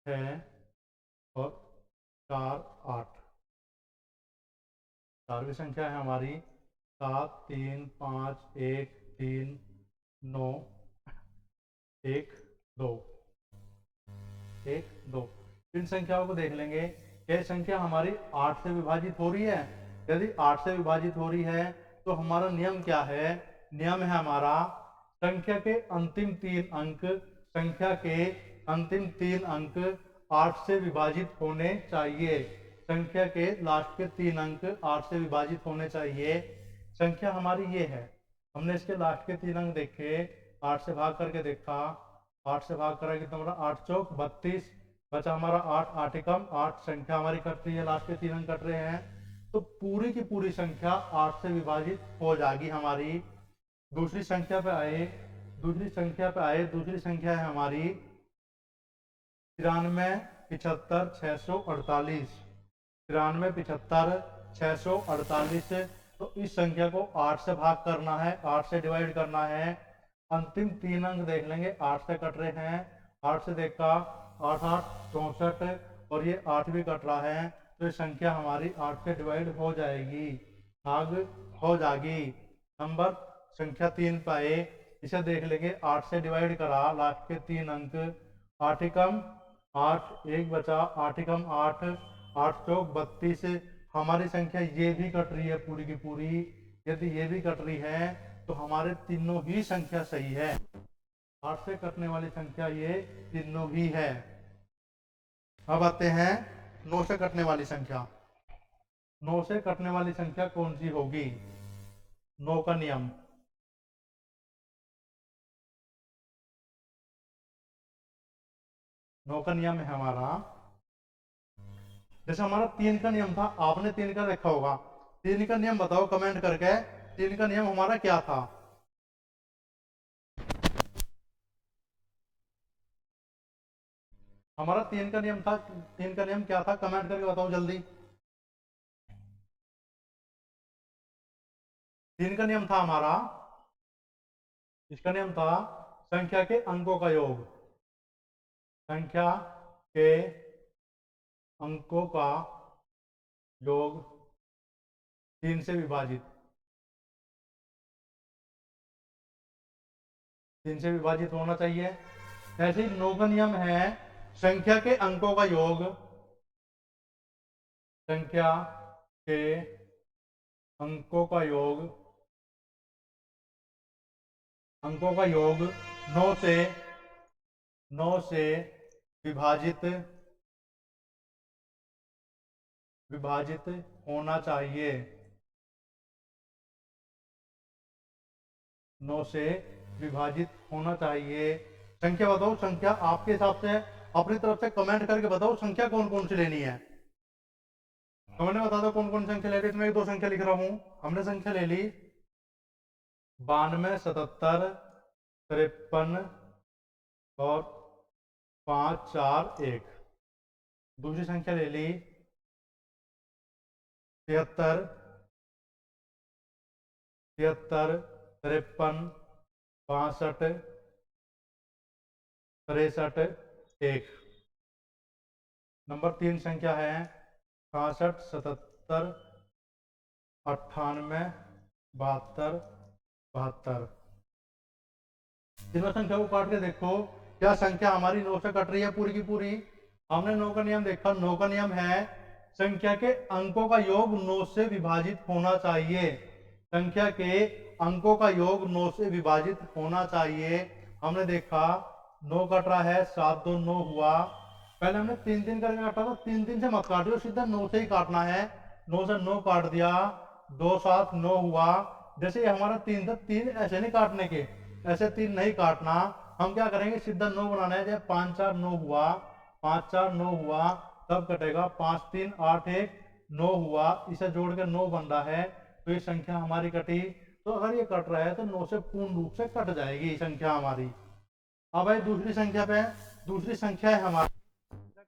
6 और 4 8। चारवीं संख्या है हमारी 7 3 5 1 3 9 1 2 1 2। इन संख्याओं को देख लेंगे। यह संख्या हमारी 8 से विभाजित हो रही है। यदि 8 से विभाजित हो रही है तो हमारा नियम क्या है? नियम है हमारा संख्या के अंतिम 3 अंक, संख्या के अंतिम 3 अंक 8 से विभाजित होने चाहिए। संख्या के लास्ट के 3 अंक 8 से विभाजित होने चाहिए। संख्या हमारी ये है, हमने इसके लास्ट के 3 अंक देखे, 8 से भाग करके देखा, 8 से भाग करा कितना बड़ा, 8 चौक 32, बचा हमारा 8, 8 एकम 8। संख्या हमारी कट रही है, लास्ट के 3 अंक कट रहे हैं, तो पूरी की पूरी संख्या 8 से विभाजित हो जाएगी हमारी। दूसरी संख्या पे आए, दूसरी संख्या है हमारी 93 75 648, 93 75 648। तो इस संख्या को 8 से भाग करना है, 8 से डिवाइड करना है। अंतिम 3 अंक देख लेंगे, 8 से कट रहे हैं, 8 से देखा 8 8 64 और ये 8 भी कट रहा है, तो ये संख्या हमारी 8 से डिवाइड हो जाएगी, भाग हो जाएगी। नंबर संख्या 3 पाए, इसे देख लेंगे, 8 से डिवाइड करा, लास्ट के 3 अंक 8 एकम 8, 1 बचा, 8 एकम 8, 8 चौक 32। हमारी संख्या ये भी कट रही है पूरी की पूरी। यदि ये भी कट रही है तो हमारे तीनों ही संख्या सही है। 8 से कटने वाली संख्या ये तीनों ही है। अब आते हैं 9 से कटने वाली संख्या। 9 से कटने वाली संख्या कौन सी होगी? 9 का नियम, 9 का नियम है हमारा, जैसे हमारा 3 का नियम था, आपने 3 का देखा होगा। 3 का नियम बताओ कमेंट करके, 3 का नियम हमारा क्या था? हमारा 3 का नियम था, 3 का नियम क्या था? कमेंट करके बताओ जल्दी। 3 का नियम था हमारा, इसका नियम था संख्या के अंकों का योग, संख्या के अंकों का योग 3 से विभाजित, 3 से विभाजित होना चाहिए। ऐसे ही 9 का नियम है संख्या के अंकों का योग, संख्या के अंकों का योग, अंकों का योग 9 से विभाजित विभाजित होना चाहिए, 9 से विभाजित होना चाहिए। संख्या बताओ, संख्या आपके हिसाब से अपनी तरफ से कमेंट करके बताओ संख्या कौन कौन सी लेनी है। कमेंट में बता दो कौन कौन संख्या ले रही है। इसमें एक दो संख्या लिख रहा हूं। हमने संख्या ले ली 92, 77, 53 और 5, 4, 1। दूसरी संख्या ले ली 73, 53, 53, 62, 63, 1। नंबर 3 संख्या है 66, 77, 98, 72, 72। तीनों संख्या को काट के देखो क्या संख्या हमारी 9 से कट रही है पूरी की पूरी। हमने 9 का नियम देखा। 9 का नियम है संख्या के अंकों का योग 9 से विभाजित होना चाहिए। संख्या के अंकों का योग 9 से विभाजित होना चाहिए। हमने देखा 9 कट रहा है, 7 2 9 हुआ। पहले हमने 3 3 करके काटा था, 3 3 से मत काटियो, सीधा 9 से ही काटना है। 9 से 9 काट दिया, 2 7 9 हुआ। जैसे हमारा 3 था, 3 ऐसे नहीं काटने के, ऐसे 3 नहीं काटना। हम क्या करेंगे, सीधा 9 बनाना है। जब 5 4 9 हुआ, 5 4 9 हुआ, तब कटेगा 5 3 8 1 9 हुआ। इसे जोड़ के 9 बन रहा है, तो ये संख्या हमारी कटी। तो अगर ये कट रहा है तो 9 से पूर्ण रूप से कट जाएगी संख्या हमारी। अब भाई दूसरी संख्या पे, दूसरी संख्या है हमारी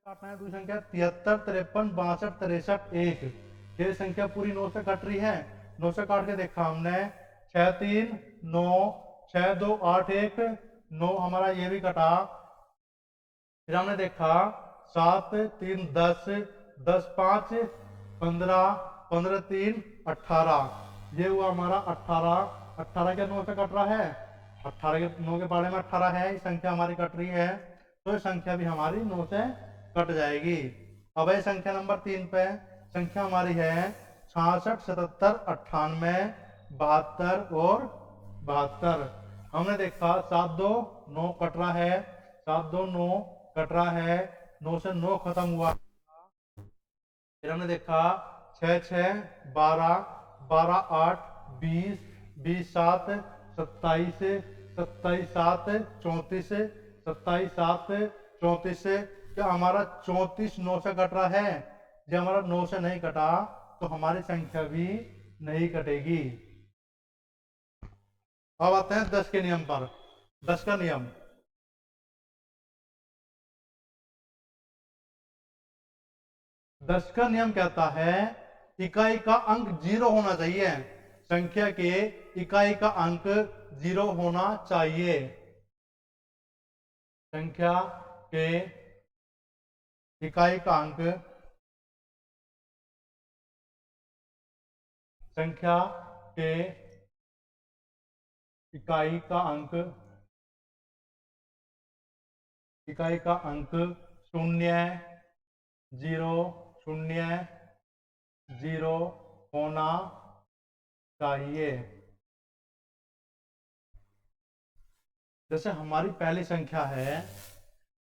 काटना है। दूसरी संख्या 73, 53, 62, 63, 1। ये संख्या पूरी 9 से कट रही है। 9 से काट के देखा हमने 6 3 9, 6 2 8 1 9 हमारा ये भी कटा। फिर हमने देखा 7 3 10, 10 5 15, 15 3 18। ये हुआ हमारा 18। 18 के 9 से कट रहा है, 18 के 9 के बारे में 18 है। ये संख्या हमारी कट रही है, तो ये संख्या भी हमारी 9 से कट जाएगी। अब है संख्या नंबर 3 पे। संख्या हमारी है 66, 77, 98, 72 और 72। हमने देखा 7 2 9 कट रहा है, 7 2 9 कट रहा है, 9 से 9 खत्म हुआ। फिर हमने देखा 6 6 12, 12 8 20, 20 7 27, 27 7 34, 27 7 34। क्या हमारा 34 9 से कट रहा है? जब हमारा 9 से नहीं कटा तो हमारी संख्या भी नहीं कटेगी। अब आते हैं 10 के नियम पर। 10 का नियम, 10 का नियम कहता है इकाई का अंक 0 होना चाहिए। संख्या के इकाई का अंक 0 होना चाहिए। संख्या के इकाई का अंक, संख्या के इकाई का अंक, इकाई का अंक 0 0 0 0 होना चाहिए। जैसे हमारी पहली संख्या है,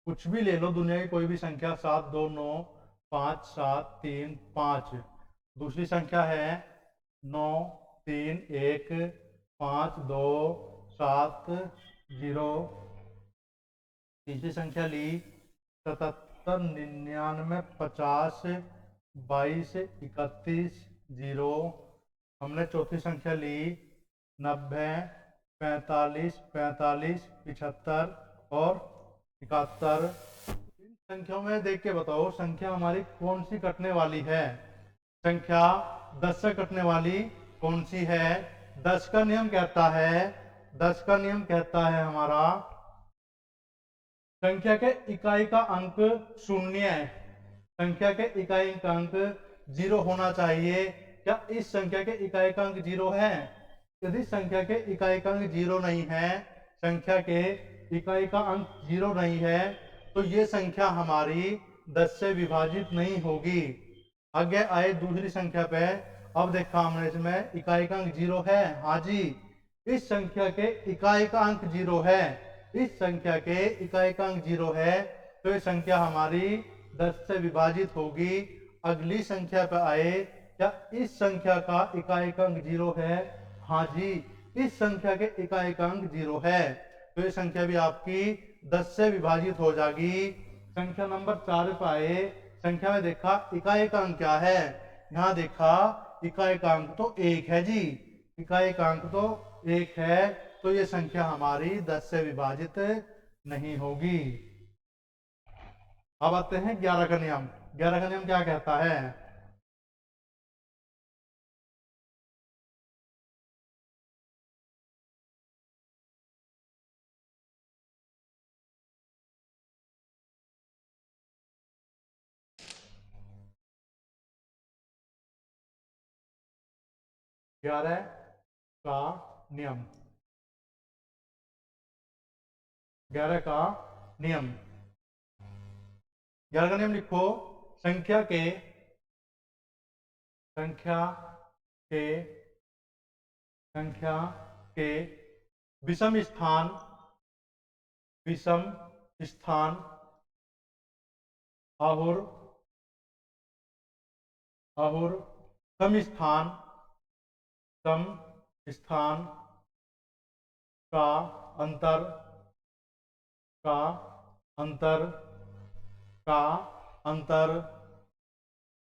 कुछ भी ले लो दुनिया की कोई भी संख्या, 7 2 9 5 7 3 5। दूसरी संख्या है 9 3 1 5 2 7 0। तीसरी संख्या ली 77 99 50 22 31 0। हमने चौथी संख्या ली 90 45 45 75 और 71। इन संख्याओं में देख के बताओ संख्या हमारी कौन सी कटने वाली है। संख्या 10 से कटने वाली कौन सी है? 10 का नियम कहता है, 10 का नियम कहता है हमारा संख्या के इकाई का अंक 0 है, संख्या के इकाई का अंक 0 होना चाहिए। क्या इस संख्या के इकाई का अंक 0 है? यदि संख्या के इकाई का अंक 0 नहीं है, संख्या के इकाई का अंक 0 नहीं है, तो ये संख्या हमारी 10 से विभाजित नहीं होगी। आगे आए दूसरी संख्या पे। अब देखा हमने इसमें इकाई का अंक 0 है। हाँ जी, इस संख्या के इकाई का अंक 0 है, इस संख्या के इकाई का अंक 0 है, तो ये संख्या हमारी 10 से विभाजित होगी। अगली संख्या पे आए, क्या इस संख्या का इकाई का अंक 0 है? हाँ जी, इस संख्या के इकाएकांक 0 है, तो ये संख्या भी आपकी 10 से विभाजित हो जाएगी। संख्या नंबर 4 पे आए, संख्या में देखा इकाएकांक क्या है, यहाँ देखा इकाएकांक तो 1 है जी, इकाएकांक तो 1 है, तो ये संख्या हमारी 10 से विभाजित नहीं होगी। अब आते हैं 11 का नियम। 11 का नियम क्या कहता है, 11 का नियम, 11 का नियम, 11 का नियम लिखो। संख्या के संख्या के संख्या के विषम स्थान, विषम स्थान और सम स्थान, सम स्थान का अंतर, का अंतर, का अंतर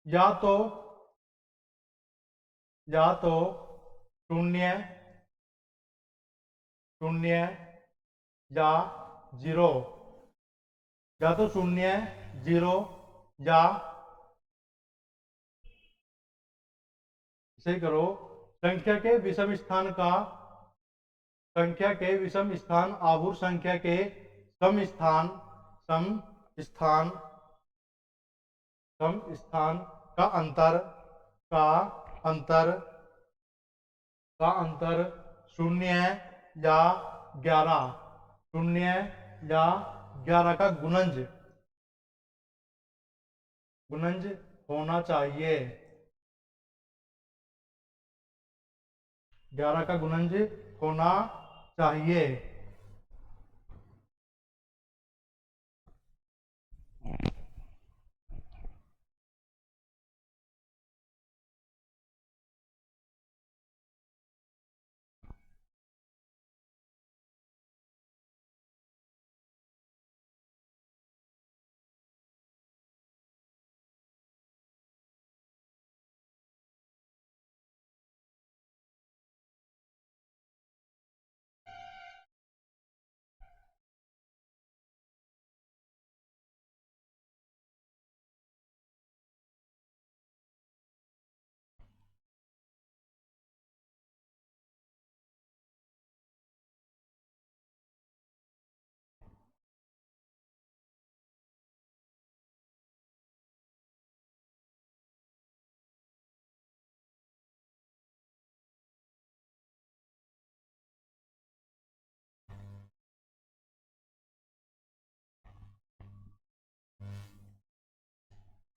या तो शून्य, शून्य या 0, या तो शून्य, 0 या, इसे करो, संख्या के विषम स्थान का, संख्या के विषम स्थान आहुर संख्या के सम स्थान, सम स्थान, सम स्थान का अंतर, का अंतर, का अंतर शून्य या 11, शून्य या 11 का गुणज, गुणज होना चाहिए, 11 का गुणज होना चाहिए।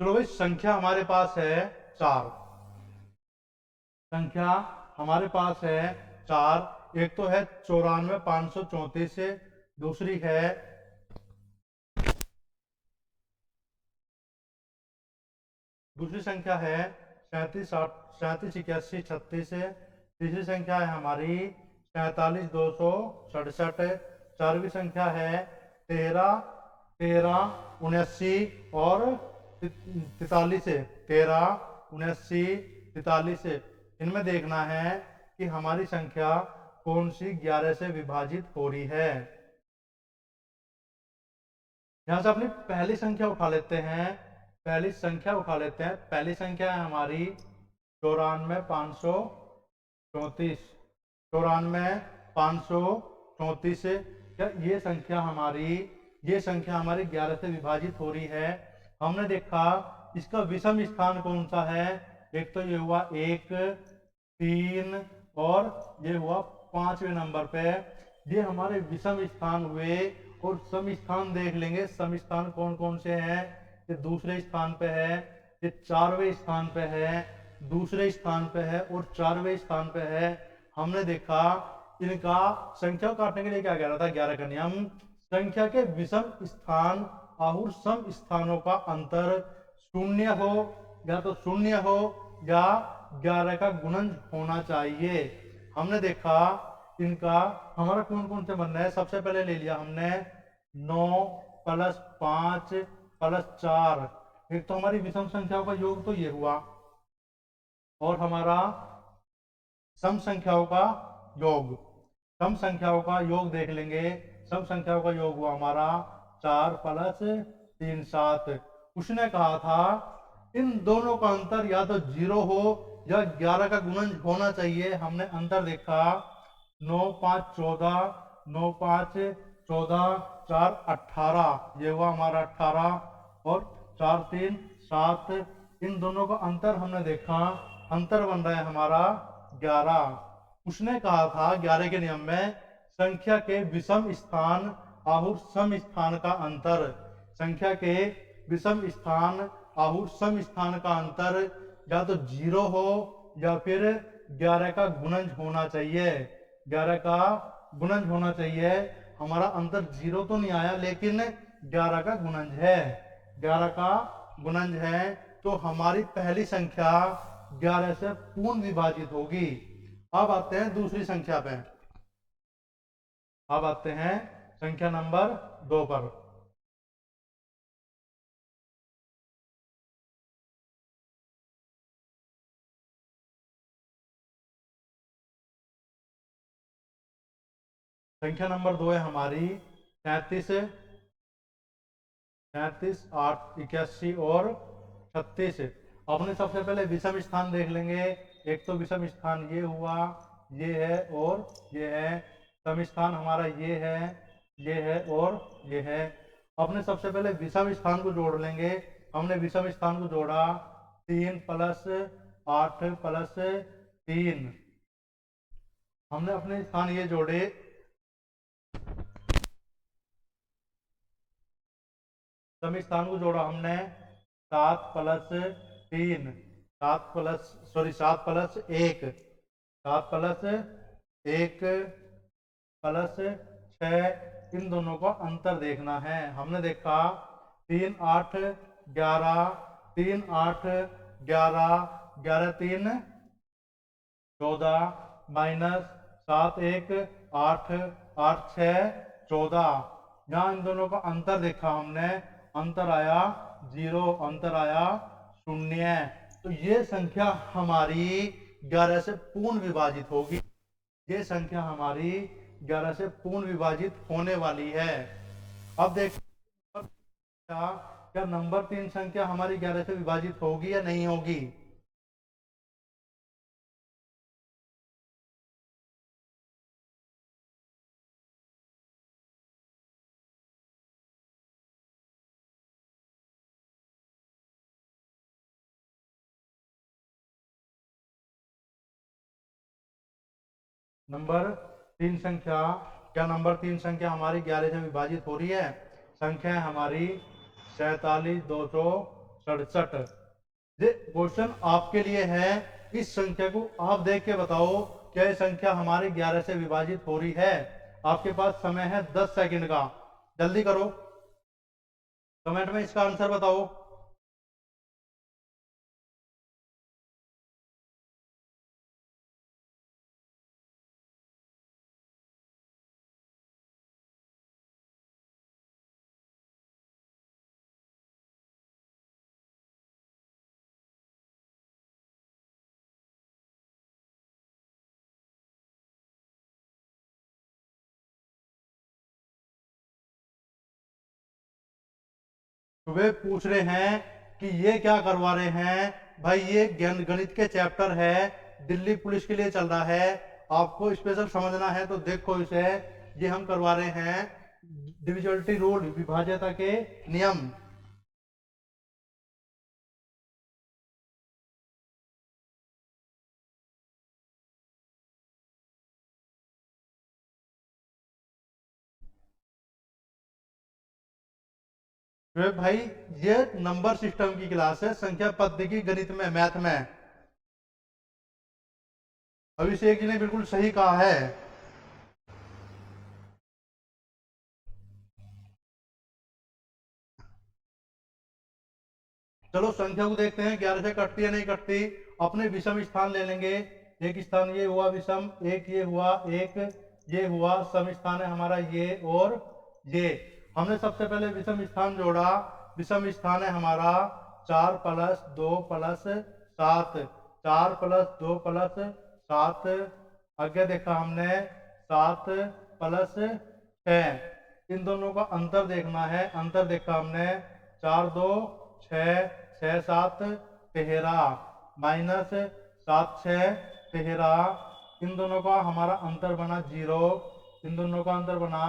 चलो भाई, संख्या हमारे पास है 4, संख्या हमारे पास है 4, एक तो है 94,534, दूसरी है दूसरी संख्या है 378136, तीसरी संख्या है हमारी 47,267, चारवीं संख्या है 13,79 और 43, 13,79, 43। इनमें देखना है कि हमारी संख्या कौन सी 11 से विभाजित हो रही है। यहां से अपनी पहली संख्या उठा लेते हैं, पहली संख्या उठा लेते हैं। पहली संख्या है हमारी 94,534, 94,534। क्या ये संख्या हमारी 11 से विभाजित हो रही है। हमने देखा इसका विषम स्थान कौन सा है, एक तो ये हुआ 1, 3 और ये हुआ 5वें नंबर पे, ये हमारे विषम स्थान हुए। और सम स्थान देख लेंगे, सम स्थान कौन कौन से हैं, ये दूसरे स्थान पे है, ये 4वें स्थान पे है, दूसरे स्थान पे है और 4वें स्थान पे है। हमने देखा इनका संख्या को काटने के लिए क्या कह रहा था 11 का नियम, संख्या के विषम स्थान और सम स्थानों का अंतर शून्य हो, या तो शून्य हो या 11 का गुणज होना चाहिए। हमने देखा इनका हमारा कौन कौन से बनना है। सबसे पहले ले लिया हमने 9 प्लस 5 प्लस 4, एक तो हमारी विषम संख्याओं का योग तो ये हुआ, और हमारा सम संख्याओं का योग, सम संख्याओं का योग देख लेंगे। सम संख्याओं का योग हुआ हमारा 4 प्लस 3 7। उसने कहा था इन दोनों का अंतर या तो 0 हो या 11 का गुणज होना चाहिए। हमने अंतर देखा 9 5 14, 9 5 14, 4 18, ये हुआ हमारा 18, और 4 3 7। इन दोनों का अंतर हमने देखा, अंतर बन रहा है हमारा 11। उसने कहा था 11 के नियम में संख्या के विषम स्थान और सम स्थान का अंतर, संख्या के विषम स्थान और सम स्थान का अंतर या तो 0 हो या फिर 11 का गुणज होना चाहिए, 11 का गुणज होना चाहिए। हमारा अंतर 0 तो नहीं आया, लेकिन 11 का गुणज है, 11 का गुणज है, तो हमारी पहली संख्या 11 से पूर्ण विभाजित होगी। अब आते हैं दूसरी संख्या पे, अब आते हैं संख्या नंबर 2 पर। संख्या नंबर 2 है हमारी 33, 33 8 81 और 36। अपने सबसे पहले विषम स्थान देख लेंगे। एक तो विषम स्थान ये हुआ, ये है और ये है। सम स्थान हमारा ये है और ये है। अपने सबसे पहले विषम स्थान को जोड़ लेंगे। हमने विषम स्थान को जोड़ा 3 प्लस 8 प्लस 3। हमने अपने स्थान ये जोड़े, सम स्थान को जोड़ा हमने 7 प्लस 3, 7 प्लस 1, 7 प्लस 1 प्लस 6। इन दोनों का अंतर देखना है। हमने देखा 3 8 11, 3 8 11, 11 3 14, माइनस 7 1 8, 8 6 14। यहाँ इन दोनों का अंतर देखा हमने, अंतर आया 0, अंतर आया 0। तो ये संख्या हमारी 11 से पूर्ण विभाजित होगी, ये संख्या हमारी 11 से पूर्ण विभाजित होने वाली है। अब देख क्या नंबर 3 संख्या हमारी 11 से विभाजित होगी या नहीं होगी। नंबर 3 संख्या, क्या नंबर 3 संख्या हमारी 11 से विभाजित हो रही है। संख्या है हमारी 47 267। ये क्वेश्चन आपके लिए है, इस संख्या को आप देख के बताओ क्या ये संख्या हमारी 11 से विभाजित हो रही है। आपके पास समय है 10 सेकंड का, जल्दी करो, कमेंट में इसका आंसर बताओ। तो वे पूछ रहे हैं कि ये क्या करवा रहे हैं भाई, ये गणित के चैप्टर है, दिल्ली पुलिस के लिए चल रहा है, आपको स्पेशल समझना है तो देखो इसे। ये हम करवा रहे हैं डिविजिबिलिटी रूल, विभाज्यता के नियम। तो भाई ये नंबर सिस्टम की क्लास है, संख्या पद्धति गणित में, मैथ में। अभिषेक जी ने बिल्कुल सही कहा है। चलो संख्या को देखते हैं 11 से कटती है नहीं कटती। अपने विषम स्थान ले लेंगे, एक स्थान ये हुआ विषम, एक ये हुआ, एक ये हुआ सम स्थान है हमारा ये और ये। हमने सबसे पहले विषम स्थान जोड़ा। विषम स्थान है हमारा 4 + 2 + 7, 4 + 2 + 7। आगे देखा हमने 7 + 6। इन दोनों का अंतर देखना है। अंतर देखा हमने 4 2 6, 6 7 13 माइनस 7 6 13। इन दोनों का हमारा अंतर बना 0। इन दोनों का अंतर बना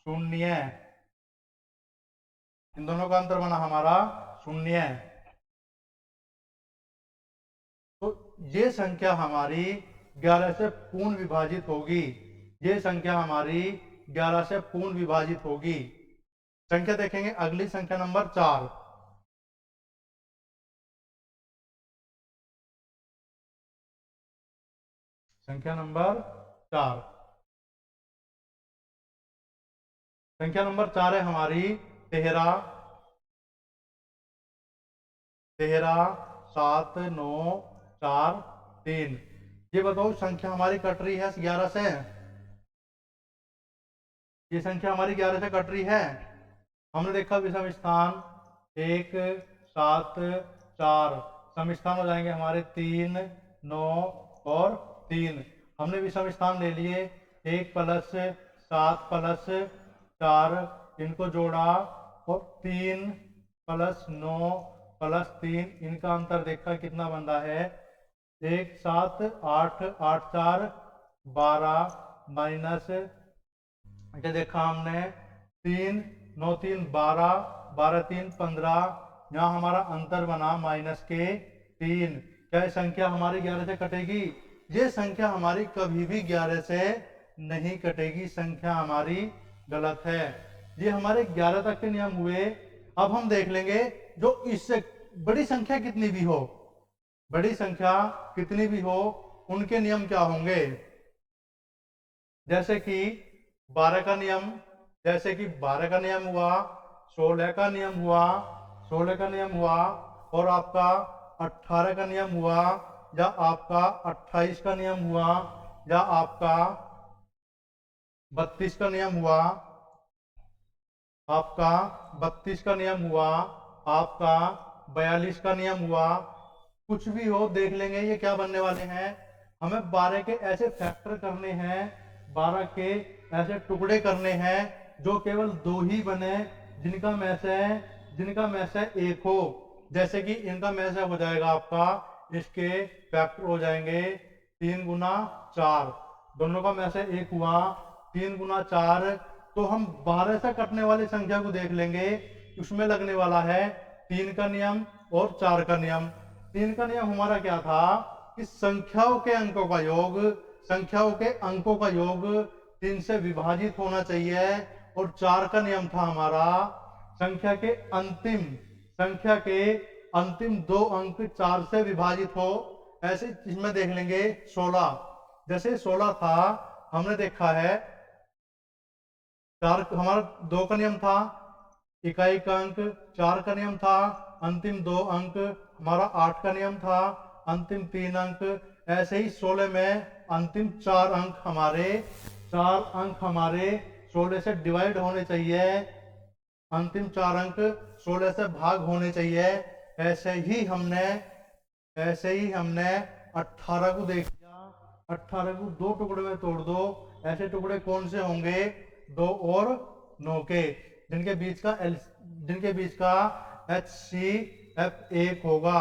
0। इन दोनों का अंतर बना हमारा 0। तो ये संख्या हमारी 11 से पूर्ण विभाजित होगी। ये संख्या हमारी 11 से पूर्ण विभाजित होगी। संख्या देखेंगे अगली संख्या नंबर 4। संख्या नंबर 4। संख्या नंबर 4 है हमारी 13 13 7 9 4 3। ये बताओ संख्या हमारी कट रही है 11 से। ये संख्या हमारी 11 से कट रही है। हमने देखा विषम स्थान 1 7 4, सम स्थान हो जाएंगे हमारे 3 9 और 3। हमने विषम स्थान ले लिए 1 + 7 + 4, इनको जोड़ा और 3 + 9 + 3, इनका अंतर देखा कितना बनता है 1 7 8 8 4 12 माइनस ये देखा हमने 3 9 3 12 12 3 15। यहाँ हमारा अंतर बना -3। क्या ये संख्या हमारी 11 से कटेगी? ये संख्या हमारी कभी भी 11 से नहीं कटेगी। संख्या हमारी गलत है। ये हमारे 11 तक के नियम हुए। अब हम देख लेंगे जो इससे बड़ी संख्या कितनी भी हो, बड़ी संख्या कितनी भी हो उनके नियम क्या होंगे। जैसे कि 12 का नियम, जैसे कि 12 का नियम हुआ, 16 का नियम हुआ, 16 का नियम हुआ, और आपका 18 का नियम हुआ, या आपका 28 का नियम हुआ, या आपका 32 का नियम हुआ, आपका 32 का नियम हुआ, आपका 42 का नियम हुआ। कुछ भी हो देख लेंगे ये क्या बनने वाले हैं। हमें 12 के ऐसे फैक्टर करने हैं, 12 के ऐसे टुकड़े करने हैं जो केवल 2 ही बने, जिनका में से एक हो। जैसे कि इनका में से हो जाएगा आपका, इसके फैक्टर हो जाएंगे 3 × 4, दोनों का में से एक हुआ 3 × 4। तो हम 12 से कटने वाली संख्या को देख लेंगे। उसमें लगने वाला है 3 का नियम और 4 का नियम। 3 का नियम हमारा क्या था कि संख्याओं के अंकों का योग, संख्याओं के अंकों का योग 3 से विभाजित होना चाहिए। और 4 का नियम था हमारा संख्या के अंतिम 2 अंक 4 से विभाजित हो। ऐसे इसमें देख लेंगे 16। जैसे 16 था, हमने देखा है 4 हमारा 2 का नियम था, इकाई का अंक 4 का नियम था, अंतिम 2 अंक हमारा 8 का नियम था, अंतिम 3 अंक। ऐसे ही 16 में अंतिम 4 अंक हमारे 16 से डिवाइड होने चाहिए, अंतिम 4 अंक 16 से भाग होने चाहिए। ऐसे ही हमने 18 को देख लिया। 18 को 2 टुकड़े में तोड़ दो। ऐसे टुकड़े कौन से होंगे? 2 और 9 के, जिनके बीच का HCF 1 होगा,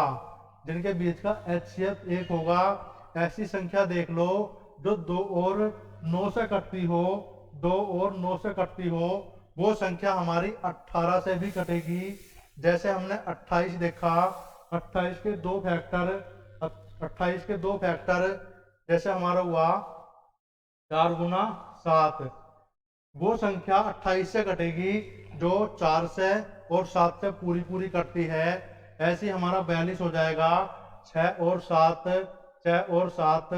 जिनके बीच का HCF 1 होगा। ऐसी संख्या देख लो जो 2 और 9 से कटती हो, 2 और 9 से कटती हो, वो संख्या हमारी 18 से भी कटेगी। जैसे हमने 28 देखा, 28 के 2 फैक्टर जैसे हमारा हुआ 4 × 7, वो संख्या 28 से कटेगी जो 4 से और 7 से पूरी कटती है। ऐसे हमारा 42 हो जाएगा। 6 और 7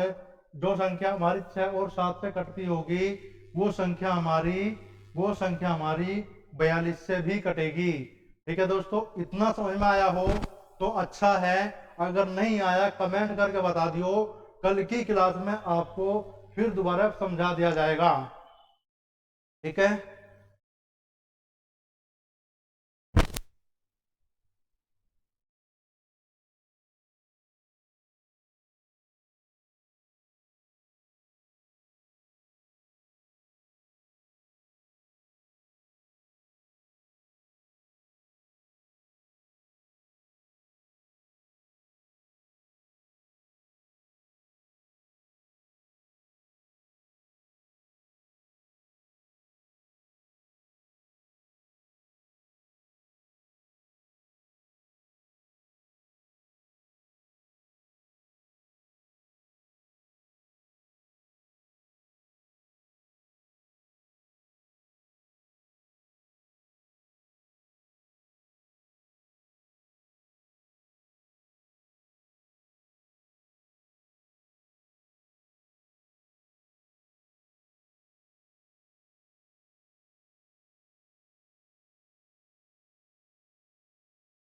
जो संख्या हमारी 6 और 7 से कटती होगी, वो संख्या हमारी 42 से भी कटेगी। ठीक है दोस्तों, इतना समझ में आया हो तो अच्छा है। अगर नहीं आया कमेंट करके बता दियो, कल की क्लास में आपको फिर दोबारा समझा दिया जाएगा। ठीक है।